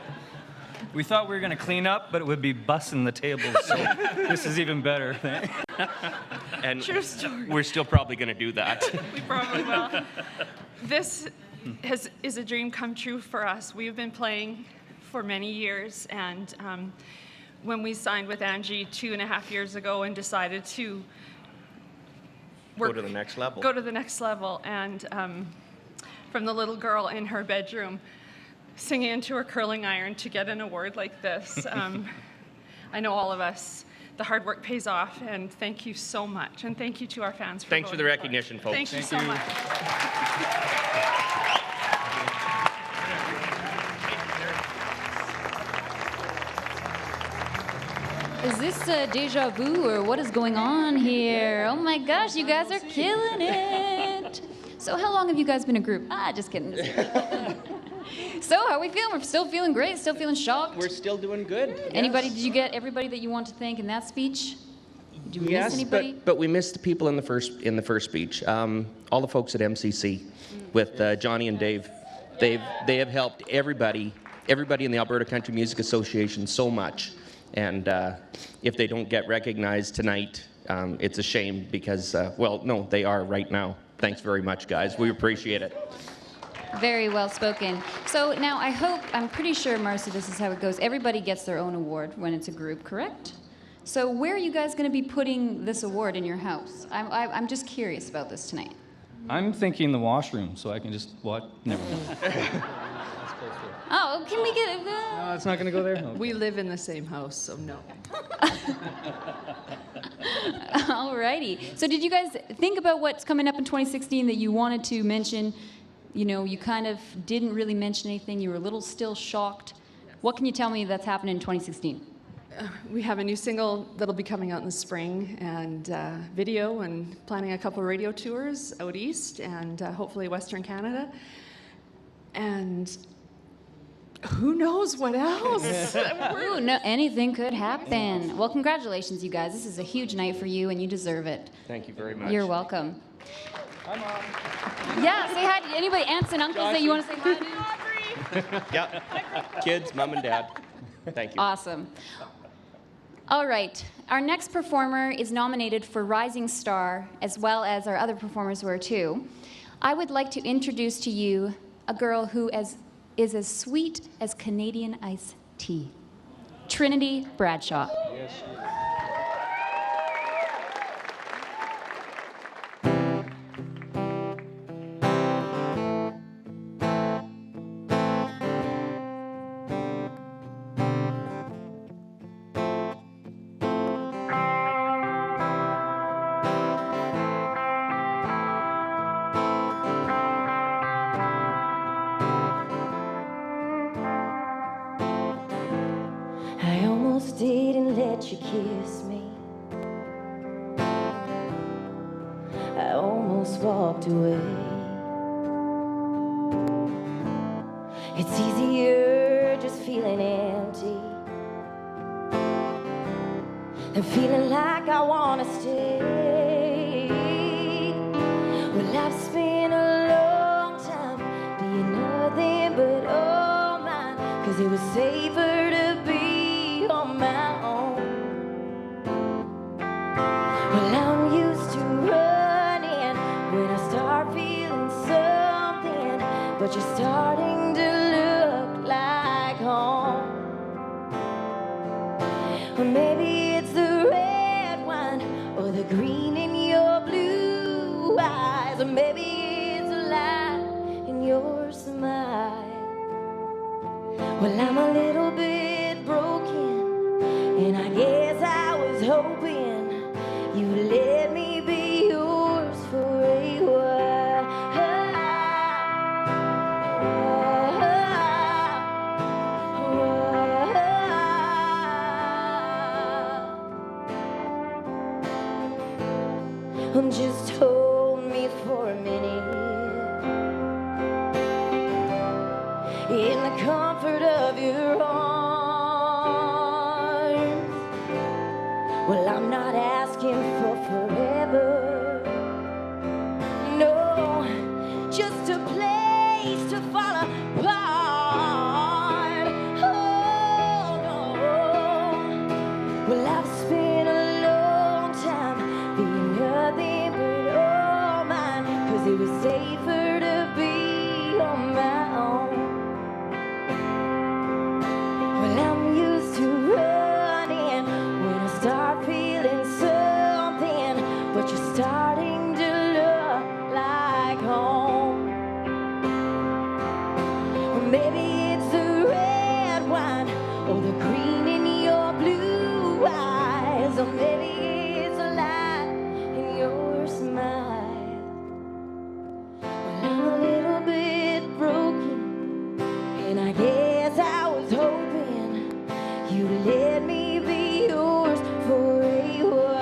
S8: We thought we were going to clean up, but it would be bussing the tables, so this is even better.
S9: And
S7: True story.
S9: we're still probably going to do that.
S7: We probably will. This is a dream come true for us. We've been playing for many years, and when we signed with Angie 2.5 years ago and decided to
S9: Go to the next level.
S7: Go to the next level, and from the little girl in her bedroom singing into her curling iron to get an award like this, I know all of us, the hard work pays off, and thank you so much. And thank you to our fans for
S9: Thanks for the
S7: voting
S9: recognition,
S7: for us.
S9: folks.
S7: Thank you so much.
S12: Is this deja vu or what is going on here? Oh my gosh, you guys are killing it. So how long have you guys been a group? Just kidding. So how are we feeling? We're still feeling great, still feeling shocked?
S9: We're still doing good.
S12: Anybody, did you get everybody that you want to thank in that speech? Did you miss anybody?
S9: but we missed the people in the first speech. All the folks at MCC with Johnny and Dave. They have helped everybody in the Alberta Country Music Association so much. And if they don't get recognized tonight, it's a shame because, well, no, they are right now. Thanks very much, guys. We appreciate it.
S12: Very well spoken. So now I'm pretty sure, Marcy, this is how it goes. Everybody gets their own award when it's a group, correct? So where are you guys going to be putting this award in your house? I'm just curious about this tonight.
S8: I'm thinking the washroom, so I can just, what? Never mind.
S12: Oh, can we get...
S8: No, it's not going to go there? Okay.
S7: We live in the same house, so no.
S12: Alrighty. So did you guys think about what's coming up in 2016 that you wanted to mention? You know, you kind of didn't really mention anything. You were a little still shocked. What can you tell me that's happening in 2016?
S7: We have a new single that'll be coming out in the spring, and video, and planning a couple of radio tours out east and hopefully Western Canada. And who knows what else?
S12: Ooh, no, anything could happen. Well, congratulations, you guys. This is a huge night for you, and you deserve it.
S9: Thank you very much.
S12: You're welcome. Hi, Mom. Yeah, say hi to anybody, aunts and uncles that you want to say hi to.
S9: Yep. Kids, mom and dad. Thank you.
S12: Awesome. All right. Our next performer is nominated for Rising Star, as well as our other performers were too. I would like to introduce to you a girl who is as sweet as Canadian iced tea. Trinity Bradshaw.
S13: Yes,
S2: I almost didn't let you kiss almost walked away. It's easier just feeling empty than feeling like I wanna stay. Well, I've spent a long time being nothing but all mine, 'cause it was safer to be on my own. Well, I'm used to running when I start feeling something, but you're starting to look like home. Or maybe it's the red wine or the green in your blue eyes, or maybe it's a light in your smile. Well, I'm a little bit broken, and I guess I was hoping you'd let me be yours for a while. Just hold me for a minute in the comfort of your arms. Well, I'm not asking for forever, no, just a place to fall apart. Oh no, well, I've spent a long time being nothing but all mine, 'cause it was safer to be on my own. Well, I'm used to running when I start feeling something, but you're starting to look like home. Or maybe it's the red wine or the green in your blue eyes, or maybe it's a light in your smile. Well, I'm a little bit broken, and I guess I was hoping you'd let me be yours for a while.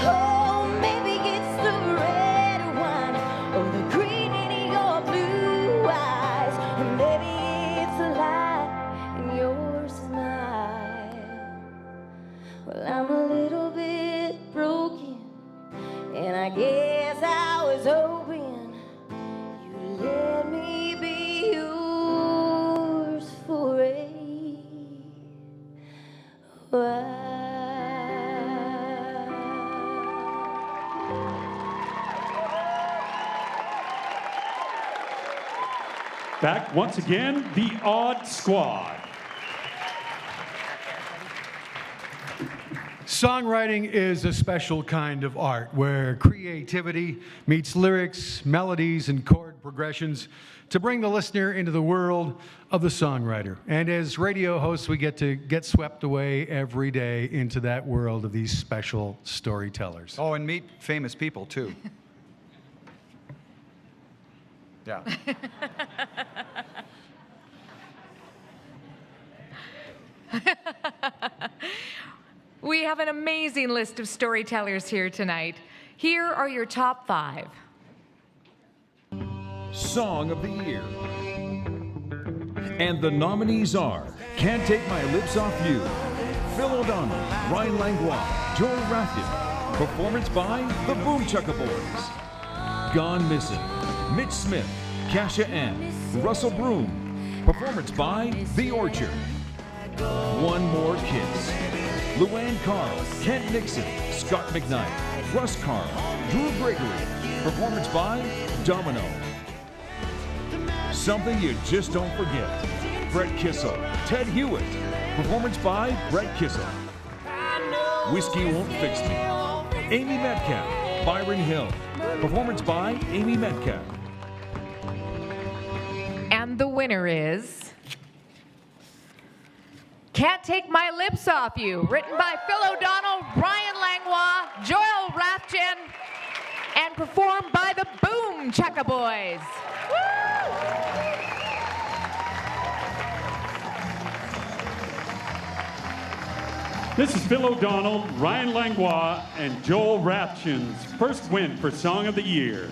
S2: Oh, maybe it's the red wine or the green in your blue eyes, or maybe it's a light in your smile. Well, I'm a little bit broken, and I guess I was hoping you'd let me be yours for a while.
S1: Back once again, the Odd Squad.
S3: Songwriting is a special kind of art where creativity meets lyrics, melodies, and chord progressions to bring the listener into the world of the songwriter. And as radio hosts, we get to get swept away every day into that world of these special storytellers.
S6: Oh, and meet famous people, too. Yeah.
S10: We have an amazing list of storytellers here tonight. Here are your top 5.
S17: Song of the Year. And the nominees are Can't Take My Lips Off You, Phil O'Donnell, Ryan Langlois, Joel Rafton. Performance by the Boom Chukka Boys. Gone Missing, Mitch Smith, Kasha Ann, Russell Broom. Performance by The Orchard. One More Kiss. Luann Carl, Kent Nixon, Scott McKnight, Russ Carl, Drew Gregory. Performance by Domino. Something You Just Don't Forget. Brett Kissel, Ted Hewitt. Performance by Brett Kissel. Whiskey Won't Fix Me. Amy Metcalf, Byron Hill. Performance by Amy Metcalf.
S10: And the winner is Can't Take My Lips Off You, written by Phil O'Donnell, Ryan Langlois, Joel Rafton, and performed by the Boom Chukka Boys. Woo!
S1: This is Phil O'Donnell, Ryan Langlois, and Joel Rapchin's first win for Song of the Year.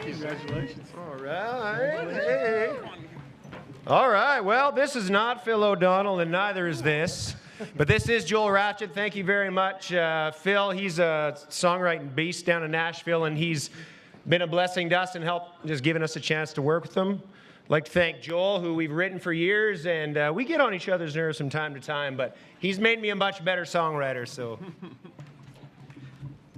S11: Congratulations. All right. Hey. All right. Well, this is not Phil O'Donnell, and neither is this. But this is Joel Ratchet. Thank you very much. Phil, he's a songwriting beast down in Nashville, and he's been a blessing to us and helped just giving us a chance to work with him. I'd like to thank Joel, who we've written for years, and we get on each other's nerves from time to time, but he's made me a much better songwriter, so.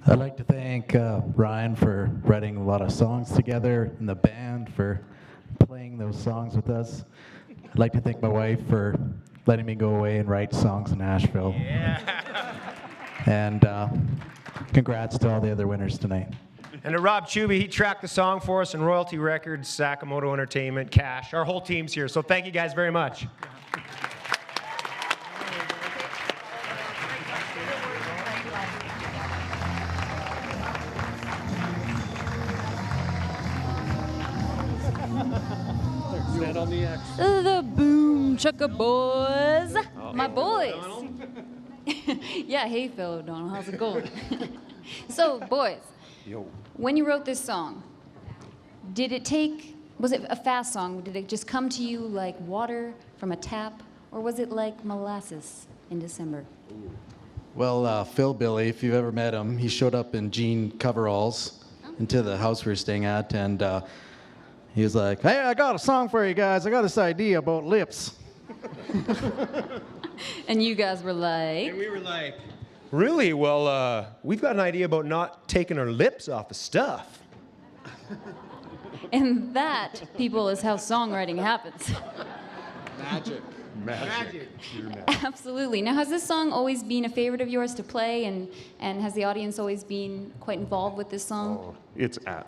S14: I'd like to thank Ryan for writing a lot of songs together, and the band for playing those songs with us. I'd like to thank my wife for letting me go away and write songs in Nashville.
S11: Yeah.
S14: And congrats to all the other winners tonight.
S11: And to Rob Chuby, he tracked the song for us in Royalty Records, Sakamoto Entertainment, Cash. Our whole team's here, so thank you guys very much.
S13: Stand on the X.
S12: The Boom Chukka Boys. My boys. Yeah, hey, Phil O'Donnell, how's it going? So, boys, when you wrote this song, was it a fast song? Did it just come to you like water from a tap, or was it like molasses in December?
S14: Well, Phil Billy, if you've ever met him, he showed up in jean coveralls into the house we were staying at, and he was like, "Hey, I got a song for you guys. I got this idea about lips."
S12: And you guys were like?
S11: And we were like, really? Well, we've got an idea about not taking our lips off of stuff.
S12: And that, people, is how songwriting happens.
S11: Magic.
S22: Magic.
S12: Absolutely. Now, has this song always been a favorite of yours to play, and has the audience always been quite involved with this song?
S16: Oh,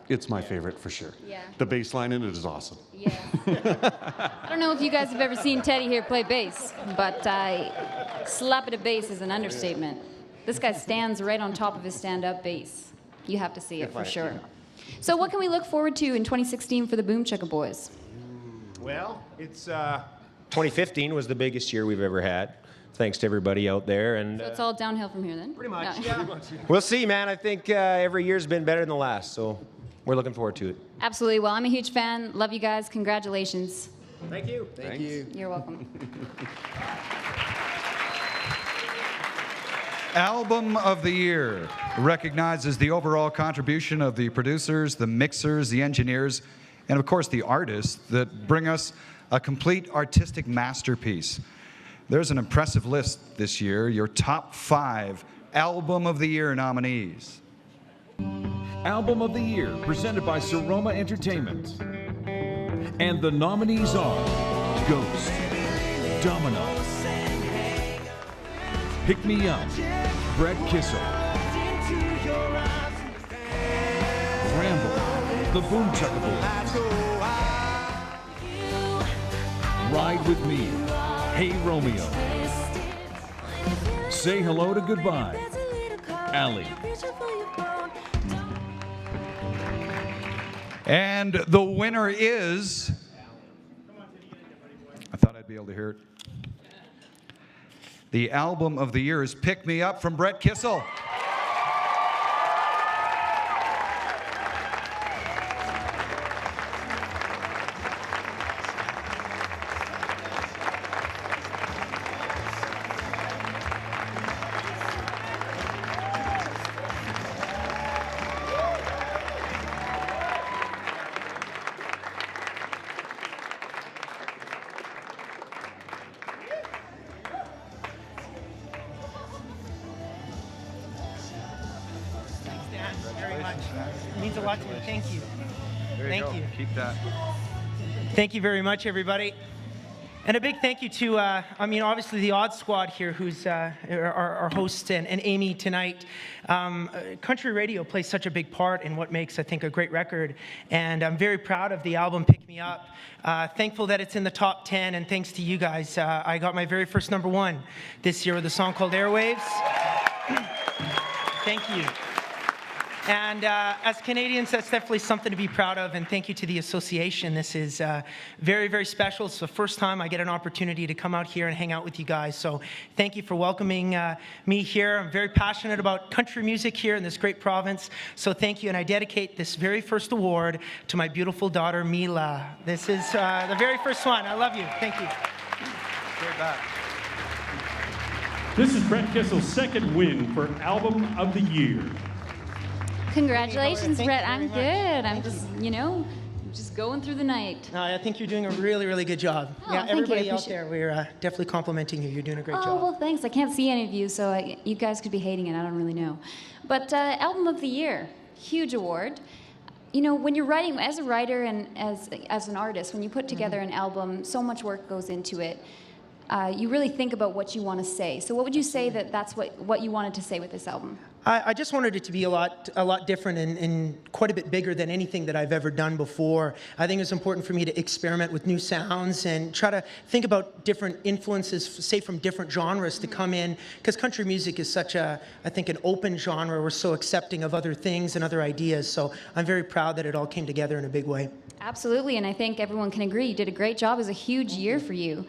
S16: it's my favorite for sure.
S12: Yeah.
S16: The bass line in it is awesome.
S12: Yeah. I don't know if you guys have ever seen Teddy here play bass, but slap at a bass is an understatement. This guy stands right on top of his stand-up bass. You have to see it for sure. So what can we look forward to in 2016 for the Boom Chukka Boys?
S11: Well, it's 2015 was the biggest year we've ever had. Thanks to everybody out there, and
S12: So it's all downhill from here then?
S11: Pretty much,
S12: Yeah.
S11: we'll see, man. I think every year's been better than the last, so we're looking forward to it.
S12: Absolutely. Well, I'm a huge fan. Love you guys. Congratulations.
S11: Thank you.
S14: Thank you.
S12: You're welcome.
S6: Album of the Year recognizes the overall contribution of the producers, the mixers, the engineers, and of course the artists that bring us a complete artistic masterpiece. There's an impressive list this year, your top 5 Album of the Year nominees.
S17: Album of the Year, presented by Seroma Entertainment. And the nominees are Ghost, Domino, Pick Me Up, Brett Kissel, Ramble, The Boom Chukka Boys, Ride With Me, Hey Romeo, Say Hello to Goodbye, Alli.
S6: And the winner is... I thought I'd be able to hear it. The Album of the Year is Pick Me Up from Brett Kissel.
S18: Very much. It means a lot to me. Thank you. Thank you.
S6: Keep that.
S18: Thank you very much, everybody. And a big thank you to, obviously the Odd Squad here, who's our host, and Amy tonight. Country radio plays such a big part in what makes, I think, a great record. And I'm very proud of the album Pick Me Up. Thankful that it's in the top 10, and thanks to you guys. I got my very first #1 this year with a song called Airwaves. Thank you. And as Canadians, that's definitely something to be proud of, and thank you to the association. This is very, very special. It's the first time I get an opportunity to come out here and hang out with you guys, so thank you for welcoming me here. I'm very passionate about country music here in this great province, so thank you, and I dedicate this very first award to my beautiful daughter, Mila. This is the very first one. I love you. Thank you. Very bad.
S1: This is Brett Kissel's second win for Album of the Year.
S12: Congratulations,
S18: Thank
S12: Brett.
S18: you
S12: I'm
S18: very
S12: good. I'm just, just going through the night.
S18: I think you're doing a really, really good job.
S12: Oh,
S18: Yeah,
S12: thank you.
S18: everybody
S12: I
S18: out
S12: appreciate
S18: there, we're definitely complimenting you. You're doing a great
S12: Oh,
S18: job.
S12: well, thanks. I can't see any of you, so you guys could be hating it. I don't really know. But Album of the Year, huge award. When you're writing, as a writer and as an artist, when you put together an album, so much work goes into it. You really think about what you want to say. So what would you say that's what you wanted to say with this album?
S18: I just wanted it to be a lot different and quite a bit bigger than anything that I've ever done before. I think it's important for me to experiment with new sounds and try to think about different influences, say from different genres to come in, because country music is such I think, an open genre. We're so accepting of other things and other ideas. So I'm very proud that it all came together in a big way.
S12: Absolutely, and I think everyone can agree you did a great job. It was a huge year for you.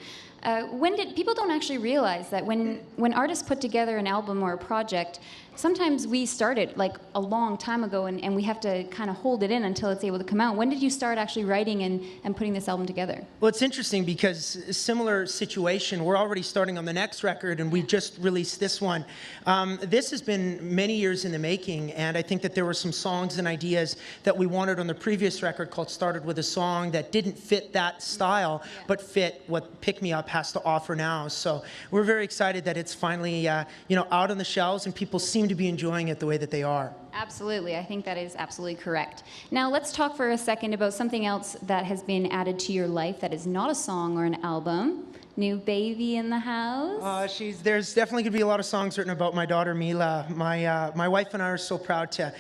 S12: People don't actually realize that when artists put together an album or a project, sometimes we started like a long time ago and we have to kind of hold it in until it's able to come out. When did you start actually writing and putting this album together?
S18: Well, it's interesting because a similar situation, we're already starting on the next record and we just released this one. This has been many years in the making, and I think that there were some songs and ideas that we wanted on the previous record called Started With a Song that didn't fit that style, but fit what Pick Me Up has to offer now. So we're very excited that it's finally out on the shelves and people seem to be enjoying it the way that they are.
S12: Absolutely. I think that is absolutely correct. Now let's talk for a second about something else that has been added to your life that is not a song or an album. New baby in the house.
S18: There's definitely going to be a lot of songs written about my daughter Mila. My wife and I are so proud to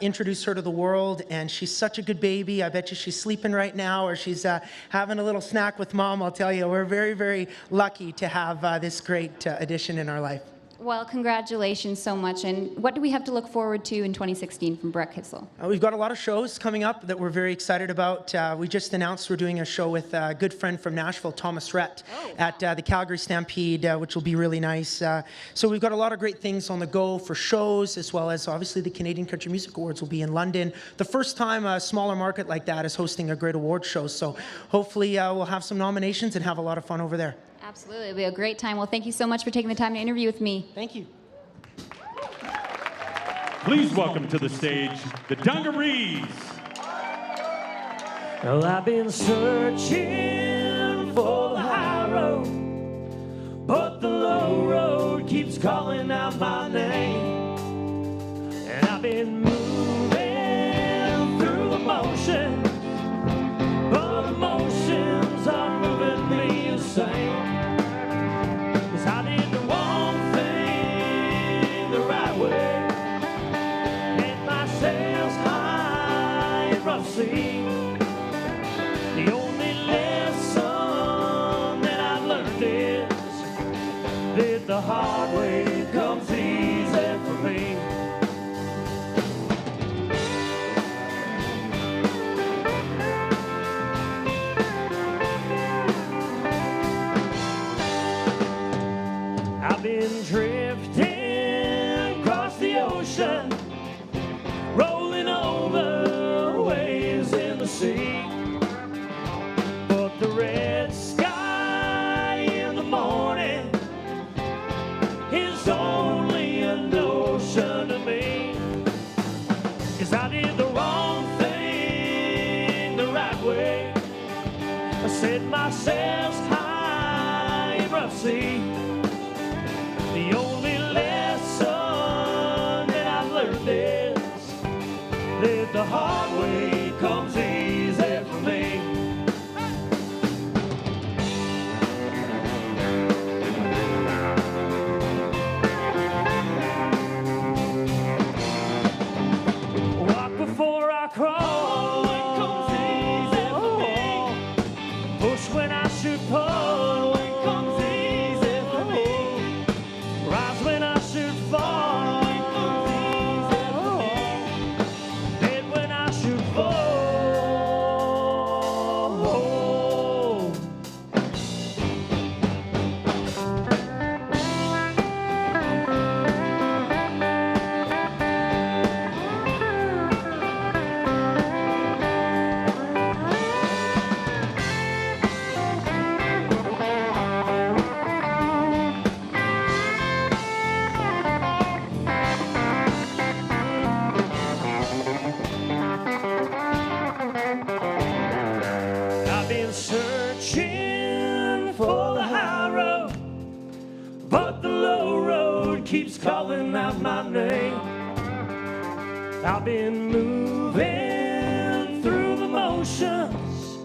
S18: introduce her to the world, and she's such a good baby. I bet you she's sleeping right now, or she's having a little snack with mom. I'll tell you, we're very, very lucky to have this great addition in our life.
S12: Well, congratulations so much. And what do we have to look forward to in 2016 from Brett Kissel?
S18: We've got a lot of shows coming up that we're very excited about. We just announced we're doing a show with a good friend from Nashville, Thomas Rhett, at the Calgary Stampede, which will be really nice. So we've got a lot of great things on the go for shows, as well as obviously the Canadian Country Music Awards will be in London. The first time a smaller market like that is hosting a great award show. So hopefully we'll have some nominations and have a lot of fun over there.
S12: Absolutely. It'll be a great time. Well, thank you so much for taking the time to interview with me.
S18: Thank you.
S1: Please welcome to the stage the Dungarees.
S13: Well, I've been searching for the high road, but the low road keeps calling out my name. And I've been moving through emotion, but emotions are moving me the same. 'Cause I did the one thing the right way, made myself high and rough sea. The only lesson that I've learned is that the hard way comes easy for me. I've been drifting across the ocean, rolling over waves in the sea. But the red sky in the morning is only a notion to me. 'Cause I did the wrong thing the right way. I set myself high in rough sea. The only lesson that I've learned is that the hard way comes easy for me. Walk before I crawl, it comes easy for me. Push when I should pull, it comes easy for me. Rise when I should fall, it comes easy for me. calling out my name. I've been moving through the motions,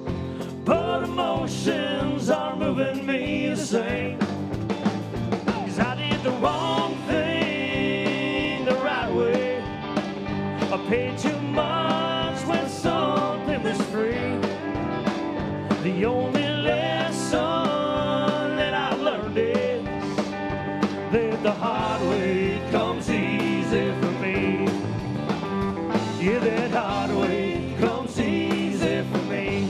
S13: but emotions are moving me the same. 'Cause I did the wrong thing the right way. I paid too much when something was free. The only lesson that I've learned is that the hard way comes easy for me. Yeah, that hard way comes easy for me.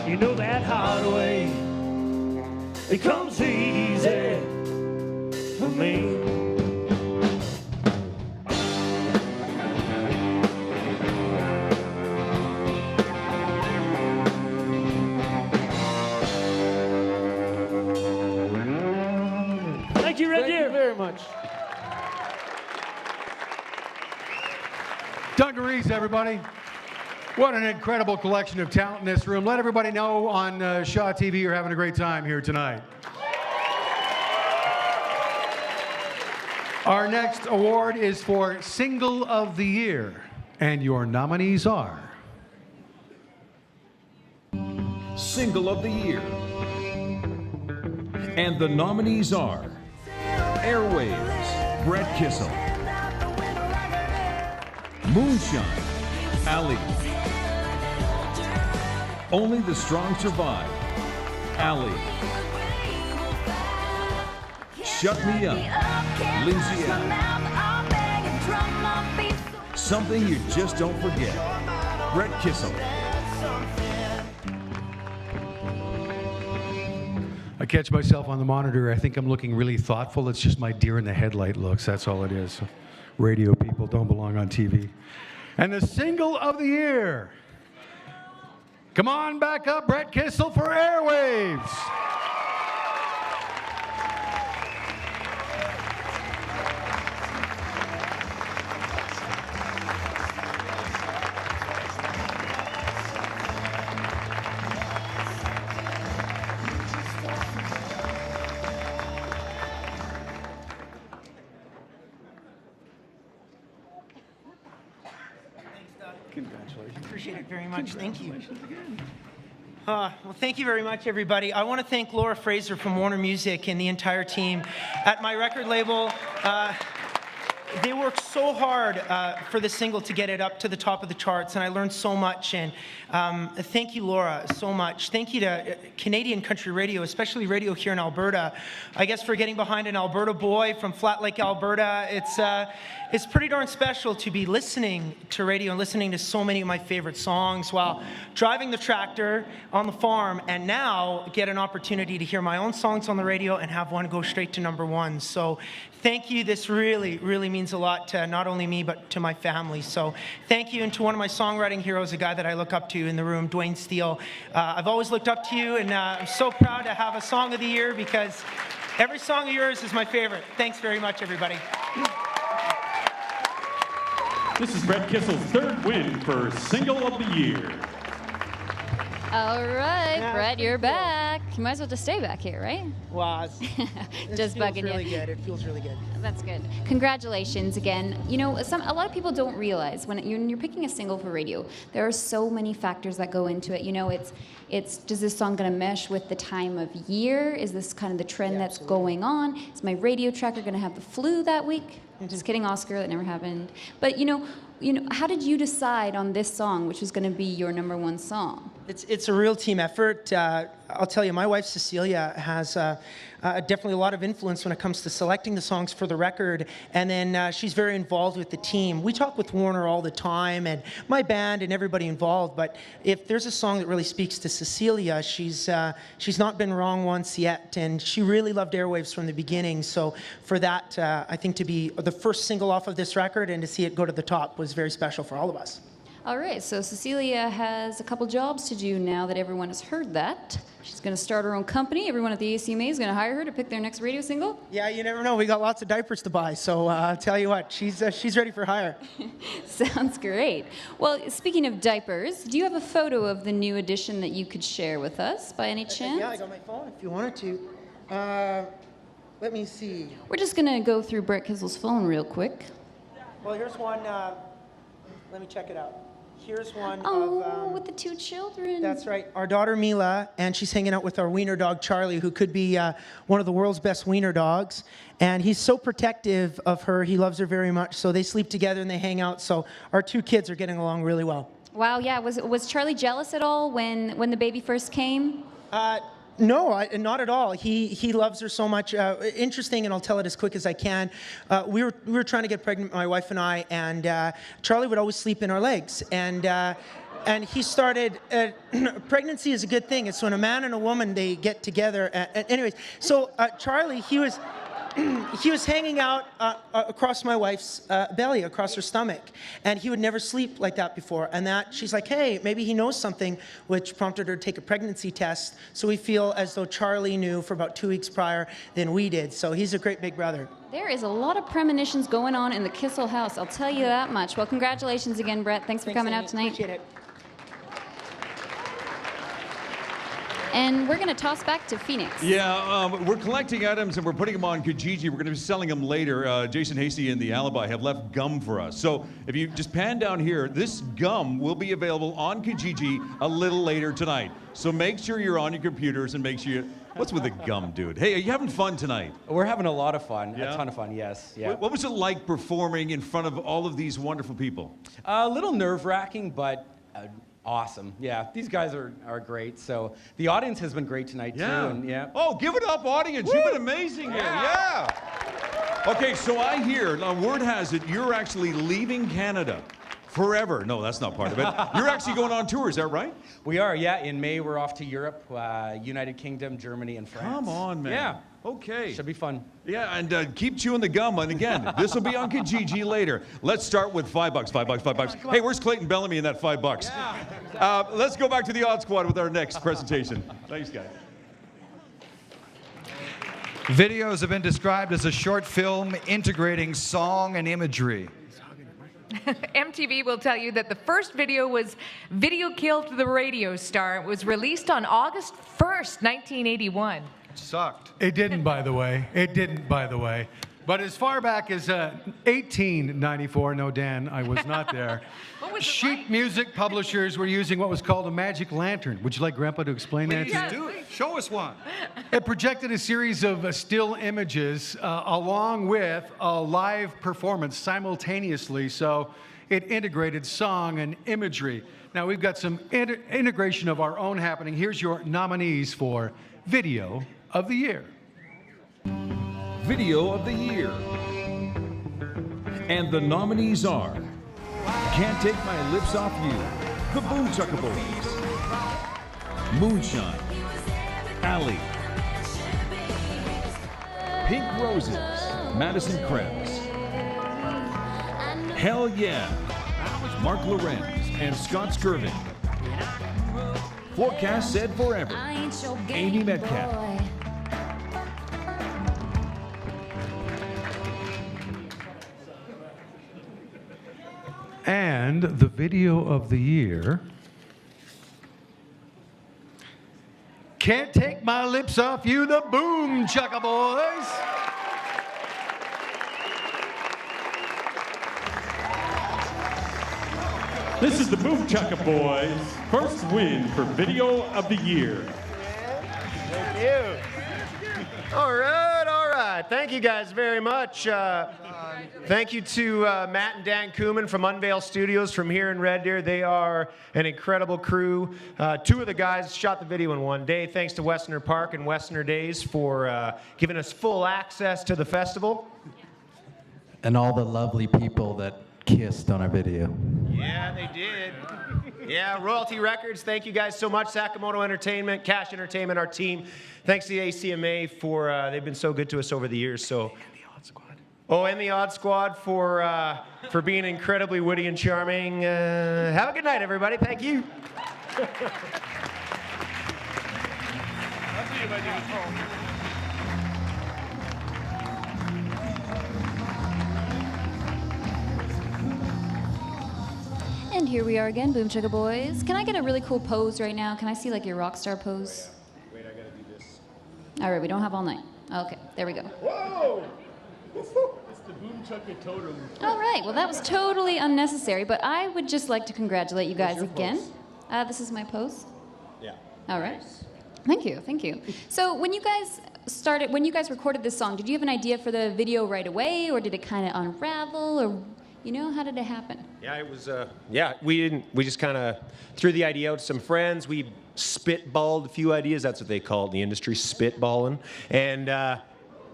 S13: You know that hard way, it comes easy for me. Thank you, Red Deer.
S3: Very much. Dungarees, everybody. What an incredible collection of talent in this room. Let everybody know on Shaw TV you're having a great time here tonight. Our next award is for Single of the Year, and your nominees are...
S17: Single of the Year. And the nominees are Airwaves, Brett Kissel. Moonshine, Alli. Only the Strong Survive, Alli. Shut Me Up, Lindsay Allen. Something You Just Don't Forget, Brett Kissel.
S3: I catch myself on the monitor. I think I'm looking really thoughtful. It's just my deer in the headlight looks. That's all it is. Radio people don't belong on TV. And the Single of the Year. Come on back up, Brett Kissel for Airwaves.
S18: Congratulations. Appreciate it very much. Thank you. Well, thank you very much, everybody. I want to thank Laura Fraser from Warner Music and the entire team at my record label. They worked so hard for the single to get it up to the top of the charts, and I learned so much. And thank you, Laura, so much. Thank you to Canadian country radio, especially radio here in Alberta. I guess for getting behind an Alberta boy from Flat Lake, Alberta, it's pretty darn special to be listening to radio and listening to so many of my favorite songs while driving the tractor on the farm, and now get an opportunity to hear my own songs on the radio and have one go straight to #1. So thank you. This really, really means a lot to not only me, but to my family. So thank you. And to one of my songwriting heroes, a guy that I look up to in the room, Dwayne Steele. I've always looked up to you, and I'm so proud to have a Song of the Year because every song of yours is my favorite. Thanks very much, everybody.
S1: This is Brett Kissel's third win for Single of the Year.
S12: All right, Brett, you're back. You might as well just stay back here, right?
S18: Wow.
S12: Just bugging
S18: really
S12: you.
S18: Good. It feels really good.
S12: That's good. Congratulations again. You know, a lot of people don't realize when you're picking a single for radio, there are so many factors that go into it. You know, it's does this song going to mesh with the time of year? Is this kind of the trend that's going on? Is my radio tracker going to have the flu that week? Just kidding, Oscar. That never happened. But you know, how did you decide on this song, which was going to be your #1 song?
S18: It's a real team effort. I'll tell you, my wife Cecilia has definitely a lot of influence when it comes to selecting the songs for the record, and then she's very involved with the team. We talk with Warner all the time, and my band and everybody involved, but if there's a song that really speaks to Cecilia, she's not been wrong once yet, and she really loved Airwaves from the beginning. So for that, I think to be the first single off of this record and to see it go to the top was very special for all of us.
S12: All right, so Cecilia has a couple jobs to do now that everyone has heard that. She's going to start her own company. Everyone at the ACMA is going to hire her to pick their next radio single.
S18: Yeah, you never know. We got lots of diapers to buy, so I'll tell you what, she's ready for hire.
S12: Sounds great. Well, speaking of diapers, do you have a photo of the new edition that you could share with us by any chance?
S18: Yeah, I got my phone if you wanted to. Let me see.
S12: We're just going to go through Brett Kissel's phone real quick.
S18: Well, here's one. Let me check it out. Here's one
S12: with the 2 children.
S18: That's right. Our daughter Mila, and she's hanging out with our wiener dog Charlie, who could be one of the world's best wiener dogs. And he's so protective of her. He loves her very much. So they sleep together and they hang out. So our 2 kids are getting along really well.
S12: Wow, yeah. Was Charlie jealous at all when the baby first came?
S18: No, not at all. He loves her so much. Interesting, and I'll tell it as quick as I can. We were trying to get pregnant, my wife and I, and Charlie would always sleep in our legs. And he started. Pregnancy is a good thing. It's when a man and a woman they get together. Anyways, so Charlie, he was hanging out across my wife's belly, across her stomach, and he would never sleep like that before. And that she's like, hey, maybe he knows something, which prompted her to take a pregnancy test. So we feel as though Charlie knew for about 2 weeks prior than we did. So he's a great big brother.
S12: There is a lot of premonitions going on in the Kissel house. I'll tell you that much. Well, congratulations again, Brett. Thanks for coming out tonight.
S18: Appreciate it.
S12: And we're going to toss back to Phoenix.
S5: Yeah, we're collecting items and we're putting them on Kijiji. We're going to be selling them later. Jason Hasty and the Alibi have left gum for us. So if you just pan down here, this gum will be available on Kijiji a little later tonight. So make sure you're on your computers and make sure you... What's with the gum, dude? Hey, are you having fun tonight?
S19: We're having a lot of fun.
S5: Yeah?
S19: A ton of fun, yes. Yeah.
S5: What was it like performing in front of all of these wonderful people?
S19: A little nerve-wracking, but... awesome. Yeah, these guys are great. So the audience has been great tonight too. And
S5: Oh, give it up, audience. Woo! You've been amazing here. Yeah. Okay, so I hear, now word has it, you're actually leaving Canada forever. No, that's not part of it. You're actually going on tour, is that right?
S19: We are, yeah. In May, we're off to Europe, United Kingdom, Germany, and France.
S5: Come on, man.
S19: Yeah.
S5: Okay.
S19: Should be fun.
S5: Yeah, and keep chewing the gum. And again, this will be on Kijiji later. Let's start with $5, $5. Hey, where's Clayton Bellamy in that $5? Yeah. Let's go back to the Odd Squad with our next presentation. Thanks, guys.
S6: Videos have been described as a short film integrating song and imagery.
S10: MTV will tell you that the first video was Video Killed the Radio Star. It was released on August 1st, 1981.
S6: Sucked.
S3: It didn't, by the way. It didn't, by the way. But as far back as 1894, no, Dan, I was not there. Sheet music publishers were using what was called a magic lantern. Would you like Grandpa to explain that?
S6: Please do it. Show us one.
S3: It projected a series of still images along with a live performance simultaneously, so it integrated song and imagery. Now we've got some integration of our own happening. Here's your nominees for Video of the Year.
S17: Video of the Year. And the nominees are Can't Take My Lips Off You, The Boom Boys, Moonshine, Alli, Pink Roses, Madison Krebs, Hell Yeah, Mark Lorenz and Scott Skirvin, Forecast Said Forever, Amy Metcalf,
S3: And the Video of the Year. Can't Take My Lips Off You, the Boom Boys.
S1: This is the Boom Boys' first win for Video of the Year.
S11: Thank you. All right. Thank you guys very much. Thank you to Matt and Dan Kuhlman from Unveil Studios from here in Red Deer. They are an incredible crew. 2 of the guys shot the video in one day. Thanks to Westerner Park and Westerner Days for giving us full access to the festival.
S14: And all the lovely people that kissed on our video.
S11: Yeah, they did. Yeah, Royalty Records, thank you guys so much. Sakamoto Entertainment, Cash Entertainment, our team. Thanks to the ACMA for, they've been so good to us over the years. So. Oh, and the Odd Squad for being incredibly witty and charming. Have a good night, everybody. Thank you.
S12: And here we are again, Boom Chugga Boys. Can I get a really cool pose right now? Can I see like your rock star pose?
S11: Wait, I gotta do this.
S12: All right, we don't have all night. Okay, there we go.
S4: Whoa! It's the boom chucker totem.
S12: All right, well, that was totally unnecessary, but I would just like to congratulate you guys again. This is my pose.
S11: Yeah.
S12: All right. Thank you, thank you. So when you guys recorded this song, did you have an idea for the video right away, or did it kind of unravel, or, you know, how did it happen?
S11: Yeah, it was, we just kind of threw the idea out to some friends. We spitballed a few ideas. That's what they call it in the industry, spitballing. And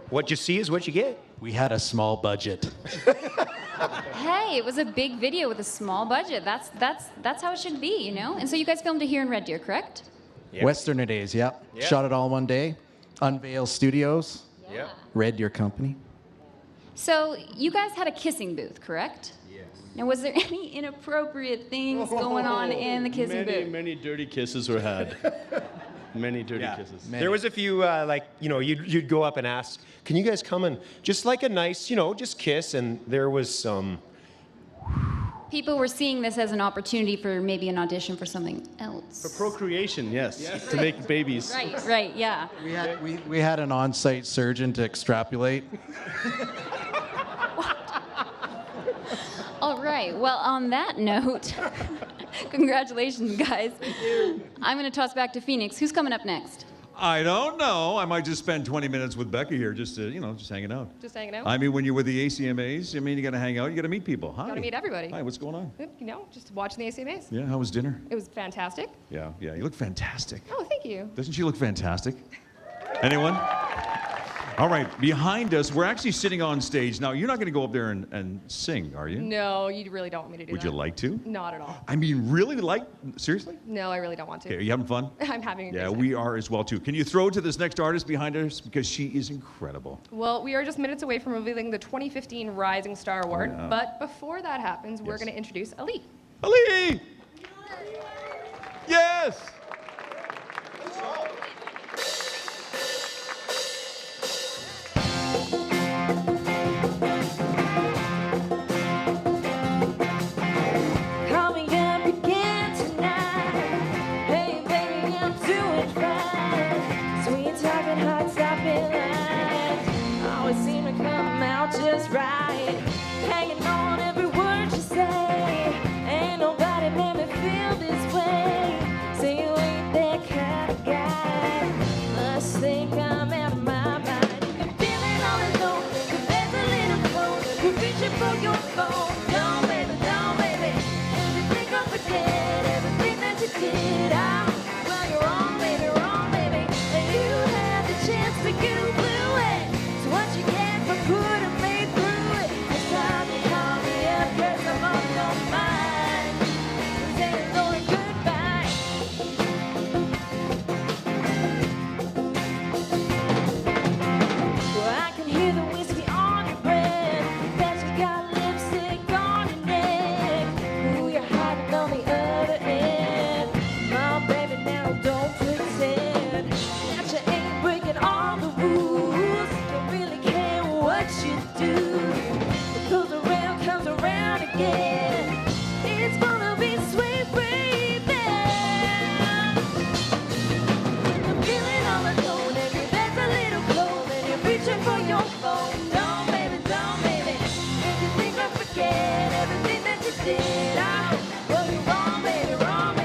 S11: what you see is what you get.
S14: We had a small budget.
S12: Hey, it was a big video with a small budget. That's how it should be, you know? And so you guys filmed it here in Red Deer, correct?
S14: Yep. Western Days, yep.
S11: Yep.
S14: Shot it all one day. Unveil Studios.
S11: Yep.
S14: Red Deer Company.
S12: So you guys had a kissing booth, correct? Yes. Now, was there any inappropriate things going on in the kissing booth?
S4: Many dirty kisses were had. Many dirty kisses.
S11: There was a few, you'd go up and ask, can you guys come and just like a nice, just kiss, and there was some.
S12: People were seeing this as an opportunity for maybe an audition for something else.
S4: For procreation, yes. To make babies.
S12: Right, yeah.
S14: We had an on-site surgeon to extrapolate.
S12: All right, well, on that note, congratulations, guys. I'm going to toss back to Phoenix. Who's coming up next?
S5: I don't know. I might just spend 20 minutes with Becca here, just hanging out.
S20: Just hanging out?
S5: I mean, when you're with the ACMAs, you got to hang out. You got to meet people. Hi.
S20: Got to meet everybody.
S5: Hi, what's going on?
S20: Just watching the ACMAs.
S5: Yeah, how was dinner?
S20: It was fantastic.
S5: Yeah, you look fantastic.
S20: Oh, thank you.
S5: Doesn't she look fantastic? Anyone? All right, behind us, we're actually sitting on stage. Now, you're not going to go up there and sing, are you?
S20: No, you really don't want me to do
S5: Would
S20: that.
S5: you like to?
S20: Not at all.
S5: I mean, really? Seriously?
S20: No, I really don't want to.
S5: Okay, are you having fun?
S20: I'm having a great
S5: Yeah,
S20: time.
S5: we are as well, too. Can you throw to this next artist behind us? Because she is incredible.
S20: Well, we are just minutes away from revealing the 2015 Rising Star Award.
S5: yeah.
S20: But before that happens, we're going to introduce Alli.
S5: Alli! Yes!
S2: Coming up again tonight. Hey, baby, I'm doing fine. Sweet talking, hot stopping lines always seem to come out just right. Hanging on every word you say. Ain't nobody made me feel this way. Say you ain't that kind of guy. Must think I'm out of my mind. You can feel it all alone. There's a little phone. You're reaching for your phone. Don't, baby, don't, baby. Everything I forget, everything that you did. Well, you're wrong, baby. And you had the chance to get blew it. So what you get for putting me through it? It's time to call me up, 'cause I'm on your mind. Saying Lord goodbye. Well, I can hear the whiskey on your breath. That you got lipstick on your neck. Ooh, you're hiding on the other end. Oh, baby, now don't pretend that you ain't breaking all the rules. Don't really care what you do. What goes around comes around again. It's gonna be sweet, baby. I'm feeling all alone, and your bed's a little cold, and you're reaching for your phone. Don't, baby. If you think I forget everything that you did, well, you're wrong, baby, wrong,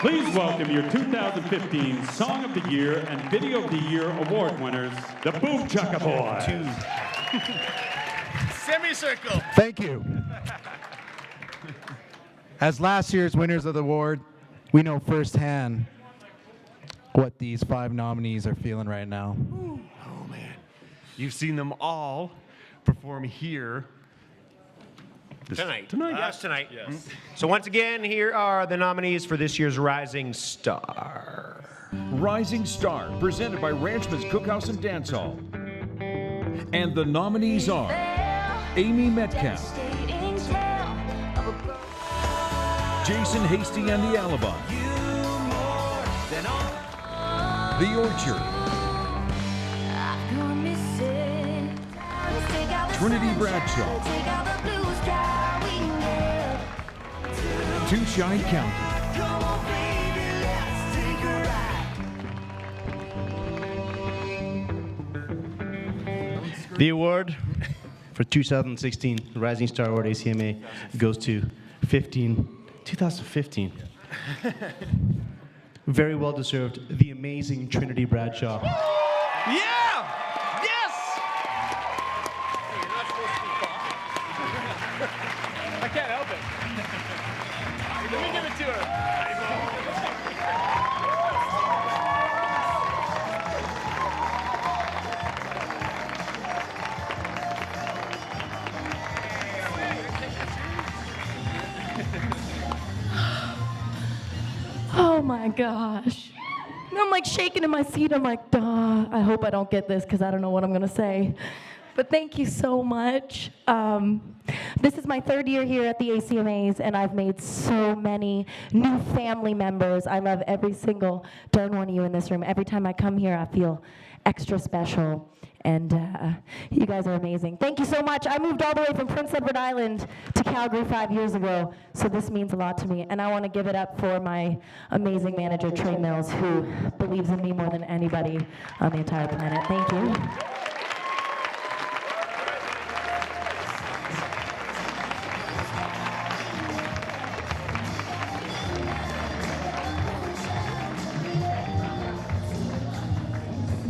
S1: Please welcome your 2015 Song of the Year and Video of the Year award winners, the Boom Chukka Boys.
S15: Semicircle.
S14: Thank you. As last year's winners of the award, we know firsthand what these 5 nominees are feeling right now.
S15: Oh, man. You've seen them all perform here.
S11: Tonight.
S15: Tonight.
S11: Yes, tonight. Yes. So once again, here are the nominees for this year's Rising Star.
S17: Rising Star, presented by Ranchman's Cookhouse and Dance Hall. And the nominees are Amy Metcalf, Jason Hasty and the Alibi, The Orchard, Trinity Bradshaw, Two Shine County.
S21: The award for 2016 Rising Star Award ACMA goes to 2015. Very well deserved, the amazing Trinity Bradshaw.
S13: Yeah! Yes! I can't help it. Let me give it to her.
S2: Oh my gosh. I'm like shaking in my seat. I'm like, duh, I hope I don't get this because I don't know what I'm going to say. But thank you so much. This is my 3rd year here at the ACMAs, and I've made so many new family members. I love every single darn one of you in this room. Every time I come here, I feel extra special. And you guys are amazing. Thank you so much. I moved all the way from Prince Edward Island to Calgary 5 years ago, so this means a lot to me. And I want to give it up for my amazing manager, Trey Mills, who believes in me more than anybody on the entire planet. Thank you.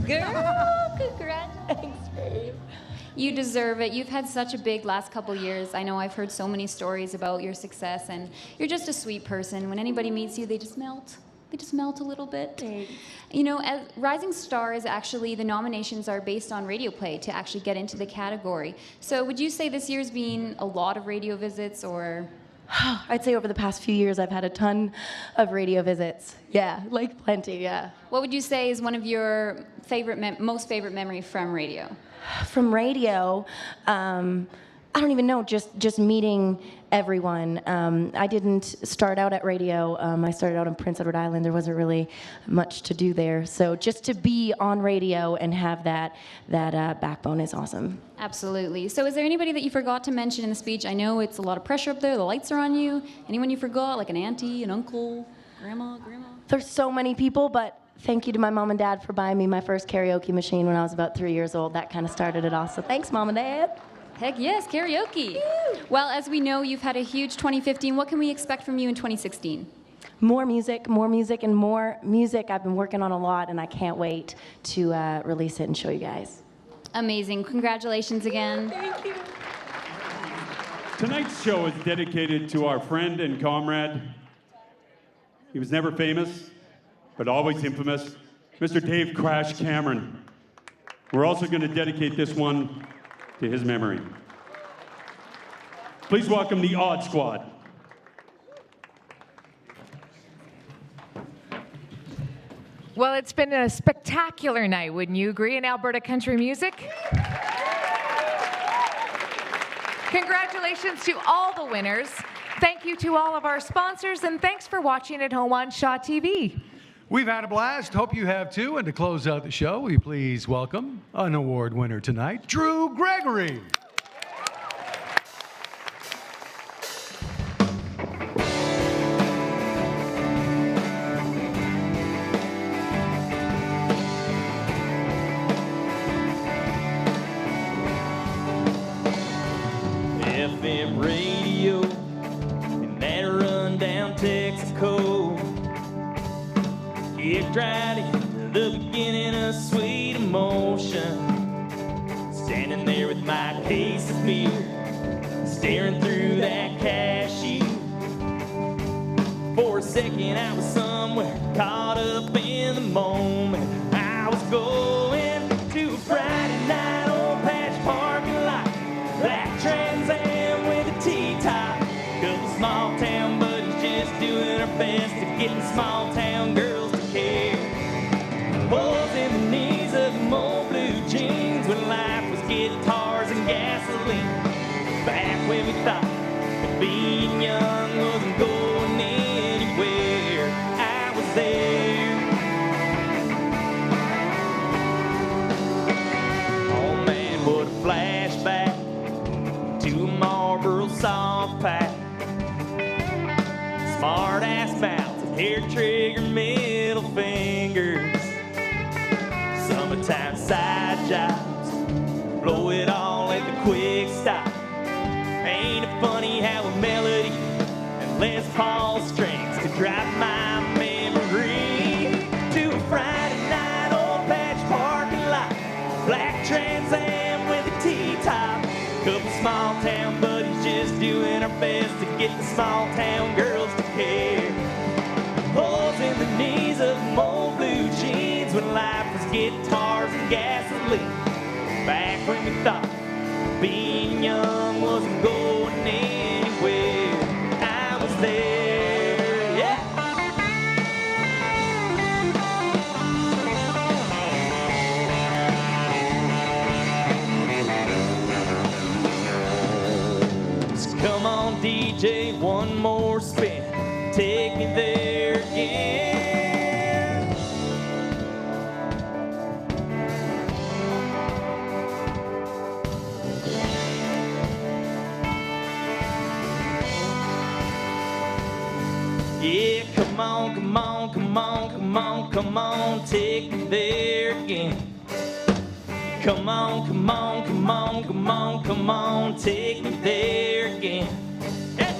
S12: Girl, congrats. Thanks, babe. You deserve it. You've had such a big last couple years. I know I've heard so many stories about your success, and you're just a sweet person. When anybody meets you, they just melt. They just melt a little bit.
S2: Thanks.
S12: You know, as Rising Star is actually, the nominations are based on radio play to actually get into the category. So would you say this year's been a lot of radio visits, or?
S2: I'd say over the past few years, I've had a ton of radio visits. Yeah, like plenty, yeah.
S12: What would you say is one of your most favorite memory from radio?
S2: From radio, I don't even know, just meeting everyone. I didn't start out at radio. I started out in Prince Edward Island. There wasn't really much to do there. So just to be on radio and have that backbone is awesome.
S12: Absolutely. So is there anybody that you forgot to mention in the speech? I know it's a lot of pressure up there. The lights are on you. Anyone you forgot, like an auntie, an uncle, grandma?
S2: There's so many people, but thank you to my mom and dad for buying me my first karaoke machine when I was about 3 years old. That kind of started it all. So thanks, Mom and Dad.
S12: Heck yes, karaoke. Woo! Well, as we know, you've had a huge 2015. What can we expect from you in 2016?
S2: More music, and more music. I've been working on a lot, and I can't wait to release it and show you guys.
S12: Amazing. Congratulations again.
S2: Thank you.
S1: Tonight's show is dedicated to our friend and comrade. He was never famous, but always infamous, Mr. Dave Crash Cameron. We're also going to dedicate this one to his memory. Please welcome the Odd Squad.
S10: Well, it's been a spectacular night, wouldn't you agree, in Alberta country music? Congratulations to all the winners. Thank you to all of our sponsors, and thanks for watching at home on Shaw TV.
S3: We've had a blast. Hope you have too. And to close out the show, we please welcome an award winner tonight, Drew Gregory.
S13: FM radio in that rundown Texaco. kicked right into the beginning of sweet emotion. Standing there with my case of beer, staring through that cashier. For a second I was somewhere caught up in the moment. I was going to a Friday night old patch parking lot, black Trans Am with a T-top. Couple small town buddies just doing our best to get the small town girls to care. Holes in the knees of them old blue jeans when life was guitars and gasoline. Back when we thought that being young wasn't going anywhere, I was there. Oh man, what a flashback to a Marlboro soft pack. Smart ass mouths and hair trigger middle fingers. Summertime side jobs, blow it all at the quick stop. Ain't it funny how a melody and Les Paul strings could drive my memory to a Friday night old patch parking lot, black Trans Am with a T-top. Couple small town buddies just doing our best to get the small town girls to care. Holes in the knees of them old blue jeans when life was guitars and gasoline. Back when we thought being young wasn't going anywhere, I was there, yeah. So come on DJ, one more spin, take me there again. Yeah, come on, come on, come on, come on, come on, take me there again. Come on, come on, come on, come on, come on, take me there again. Yeah.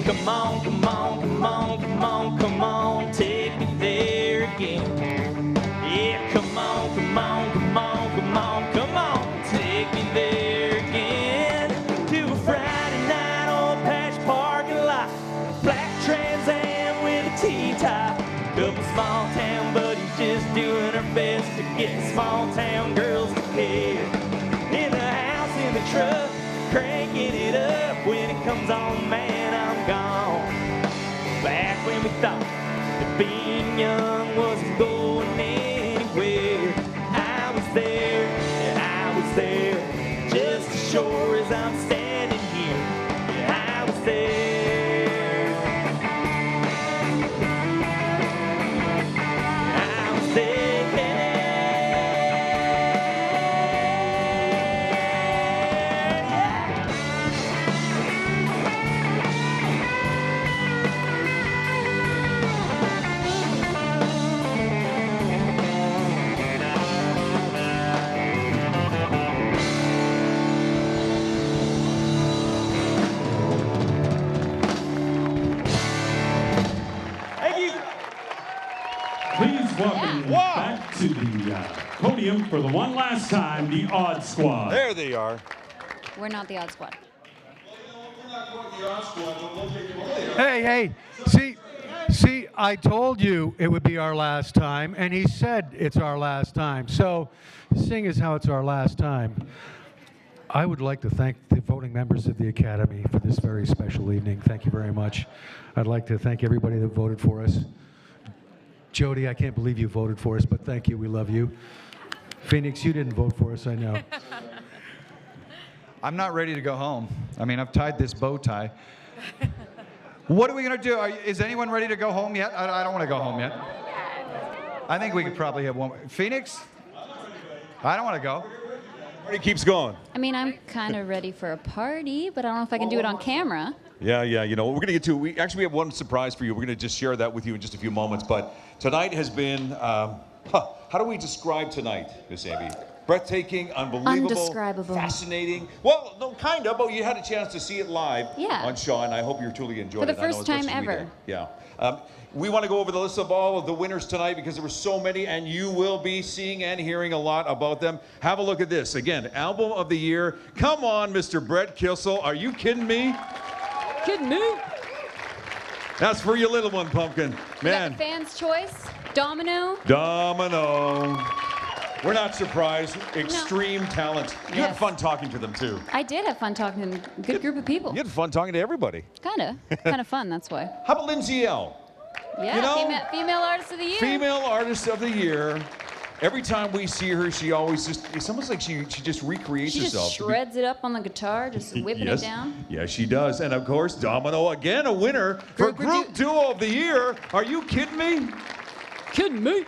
S13: Come on, come on, come on, come on, come on, take me there again. Yeah, come on, come on, come on, come on, come on, take me there again. To a Friday night old patch parking lot, black Trans Am with a T-top. Couple small town buddies just doing our best to get small town girls to care. In the house, in the truck, cranking it up. When it comes on, man, I'm gone. Back when we thought that being young wasn't going anywhere, I was there, and I was there, just as sure as I'm standing here. Yeah, I was there.
S1: Welcome back to the podium for the one last time, the Odd Squad.
S5: There they are.
S12: We're not the Odd Squad.
S3: Hey, see, I told you it would be our last time, and he said it's our last time. So, seeing as how it's our last time, I would like to thank the voting members of the Academy for this very special evening. Thank you very much. I'd like to thank everybody that voted for us. Jody, I can't believe you voted for us, but thank you. We love you. Phoenix, you didn't vote for us, I know.
S6: I'm not ready to go home. I mean, I've tied this bow tie. What are we going to do? Is anyone ready to go home yet? I don't want to go home yet. I think we could probably have one. Phoenix? I don't want to go.
S5: Party keeps going.
S12: I mean, I'm kind of ready for a party, but I don't know if I can do it on camera.
S5: Yeah, you know, we're going to get to, we have one surprise for you. We're going to just share that with you in just a few moments. But tonight has been, how do we describe tonight, Miss Amy? breathtaking, unbelievable,
S12: Undescribable.
S5: fascinating. Well, no, kind of, but you had a chance to see it live
S12: Yeah.
S5: on Shaw, and I hope you truly enjoyed it.
S12: For the first
S5: I know as much
S12: time
S5: as we
S12: ever.
S5: did. Yeah. We want to go over the list of all of the winners tonight because there were so many, and you will be seeing and hearing a lot about them. Have a look at this. Again, Album of the Year. Come on, Mr. Brett Kissel. Are you kidding me?
S12: Kidding me?
S5: That's for your little one, Pumpkin.
S12: We got
S5: Man,
S12: the fans' choice, Domino.
S5: Domino. We're not surprised. Extreme talent. You had
S12: Yes.
S5: fun talking to them, too.
S12: I did have fun talking to a good group of people.
S5: You had fun talking to everybody.
S12: Kind of fun, that's why.
S5: How about Lindsay L?
S12: Yeah,
S5: You know,
S12: female artist of the year.
S5: Female Artist of the Year. Every time we see her, she always just, it's almost like she just recreates
S12: She
S5: herself.
S12: just shreds it up on the guitar, just whipping
S5: Yes.
S12: it down.
S5: Yes, she does. And of course, Domino, again, a winner for Group Duo of the Year. Are you kidding me?
S12: Kidding me?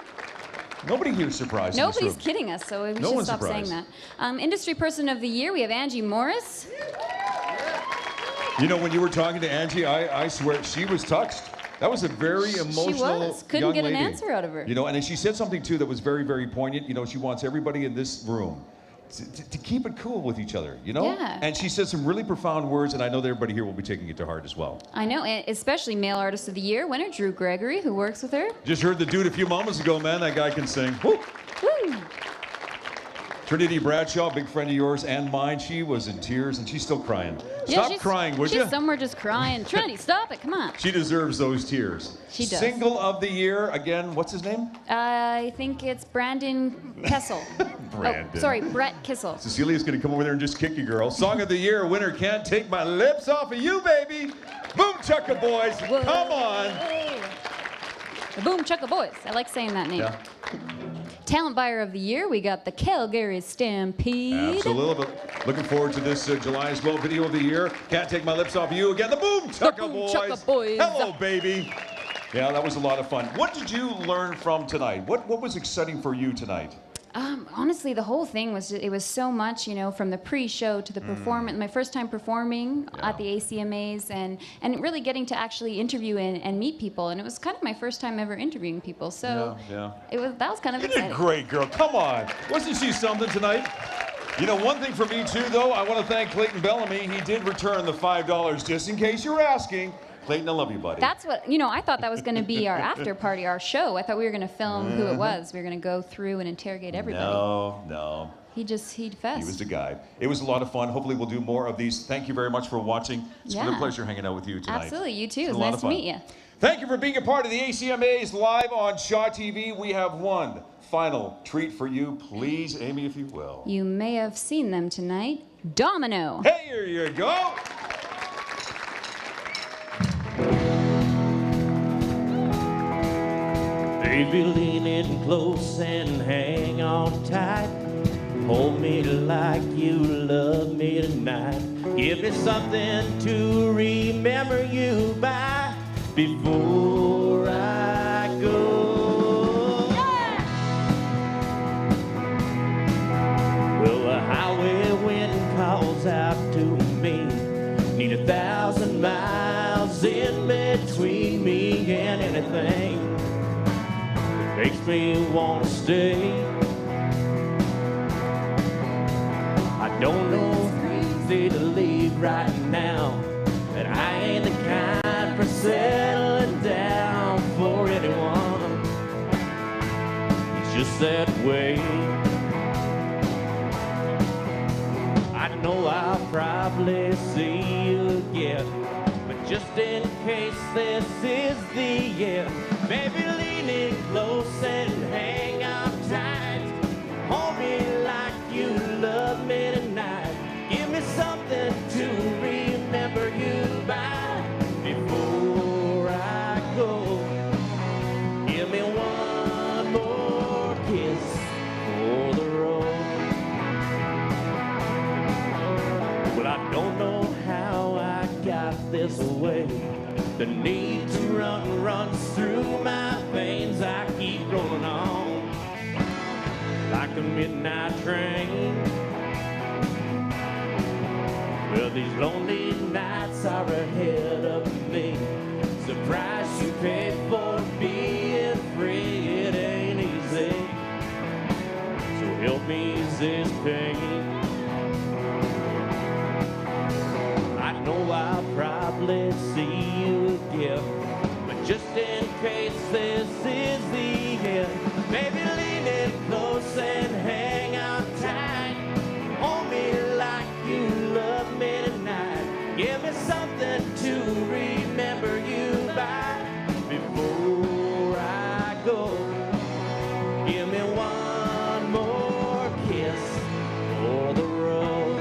S5: Nobody here's surprised. in this
S12: Nobody's
S5: room.
S12: kidding us, so we
S5: No
S12: should
S5: one's
S12: stop
S5: surprised.
S12: saying that. Industry Person of the Year, we have Angie Morris.
S5: You know, when you were talking to Angie, I swear she was touched. That was a very emotional
S12: was. Couldn't
S5: young
S12: get
S5: lady.
S12: an answer out of her.
S5: You know, and then she said something too that was very, very poignant. You know, she wants everybody in this room to keep it cool with each other. You know.
S12: Yeah.
S5: And she said some really profound words, and I know that everybody here will be taking it to heart as well.
S12: I know, and especially Male Artist of the Year winner Drew Gregory, who works with her.
S5: Just heard the dude a few moments ago, man. That guy can sing. Woo.
S12: Woo.
S5: Trinity Bradshaw, big friend of yours and mine. She was in tears, and she's still crying.
S12: Yeah,
S5: Stop
S12: she's-
S5: crying, would
S12: she's
S5: you?
S12: somewhere just crying. Trinity, stop it, come on.
S5: She deserves those tears.
S12: She does.
S5: Single of the year, again, what's his name?
S12: I think it's Brandon Kessel.
S5: Brandon.
S12: Oh, sorry, Brett Kissel.
S5: Cecilia's gonna come over there and just kick you, girl. Song of the year winner, Can't Take My Lips Off of You, Baby. Boom Chukka Boys, come on.
S12: The Boom Chukka Boys. I like saying that name.
S5: Yeah.
S12: Talent Buyer of the Year, we got the Calgary Stampede.
S5: Absolutely. Looking forward to this July as well. Video of the year, Can't Take My Lips Off of You. Again, the Boom Chukka Boys.
S12: Chukka Boys.
S5: Hello, baby. Yeah, that was a lot of fun. What did you learn from tonight? What was exciting for you tonight?
S12: Honestly, the whole thing was, it was so much, you know, from the pre-show to the performance, my first time performing at the ACMAs, and really getting to actually interview and meet people. And it was kind of my first time ever interviewing people. So that was kind of
S5: You did
S12: exciting.
S5: great, girl. Come on. Wasn't she something tonight? You know, one thing for me, too, though, I want to thank Clayton Bellamy. He did return the $5, just in case you're asking. Clayton, I love you, buddy.
S12: That's what, you know, I thought that was going to be our after party, our show. I thought we were going to film who it was. We were going to go through and interrogate everybody.
S5: No.
S12: He fessed.
S5: He was the guy. It was a lot of fun. Hopefully we'll do more of these. Thank you very much for watching. It's been a
S12: Yeah.
S5: pleasure hanging out with you tonight.
S12: Absolutely, you too.
S5: It's
S12: It
S5: been
S12: was
S5: a lot
S12: nice
S5: of
S12: to
S5: fun.
S12: meet you.
S5: Thank you for being a part of the ACMAs live on Shaw TV. We have one final treat for you. Please, Amy, if you will.
S12: You may have seen them tonight. Domino.
S5: Hey, here you go.
S13: Baby, lean in close and hang on tight. Hold me like you love me tonight. Give me something to remember you by before I go. Well, the highway wind calls out to me. Need 1,000 miles in between me and anything makes me wanna stay. I don't know if easy to leave right now, and I ain't the kind for settling down for anyone. It's just that way. I know I'll probably see you again, but just in case this is the end, baby, lean in close and hang on tight. Hold me like you love me tonight. Give me something to remember you by before I go. Give me one more kiss for the road. Well, I don't know how I got this way. The need to run runs through my veins. I keep rolling on like a midnight train. Well, these lonely nights are ahead of me. It's the price you pay for being free. It ain't easy, so help me easy take. I know I'll probably see you again, but just in case this is the end, maybe lean in close and hang out tight. Hold me like you love me tonight. Give me something to remember you by before I go. Give me one more kiss for the road.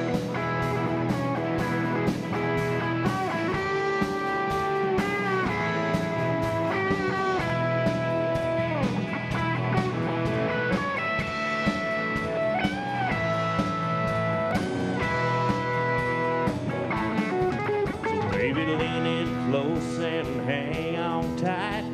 S13: Baby, lean in close and hang on tight.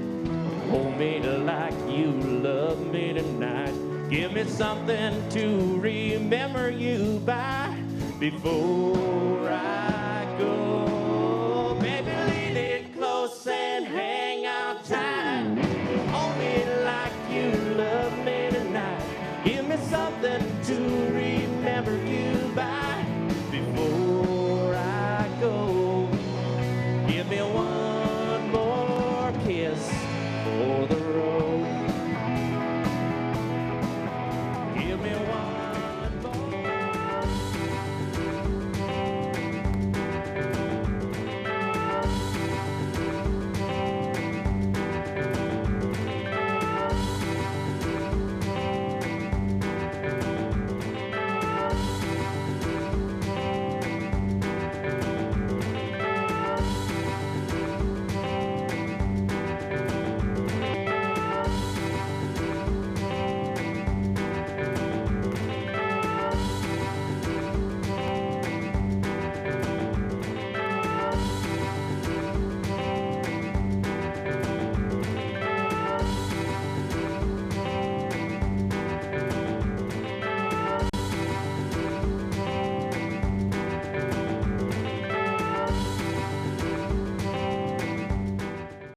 S13: Hold me like you love me tonight. Give me something to remember you by before I go.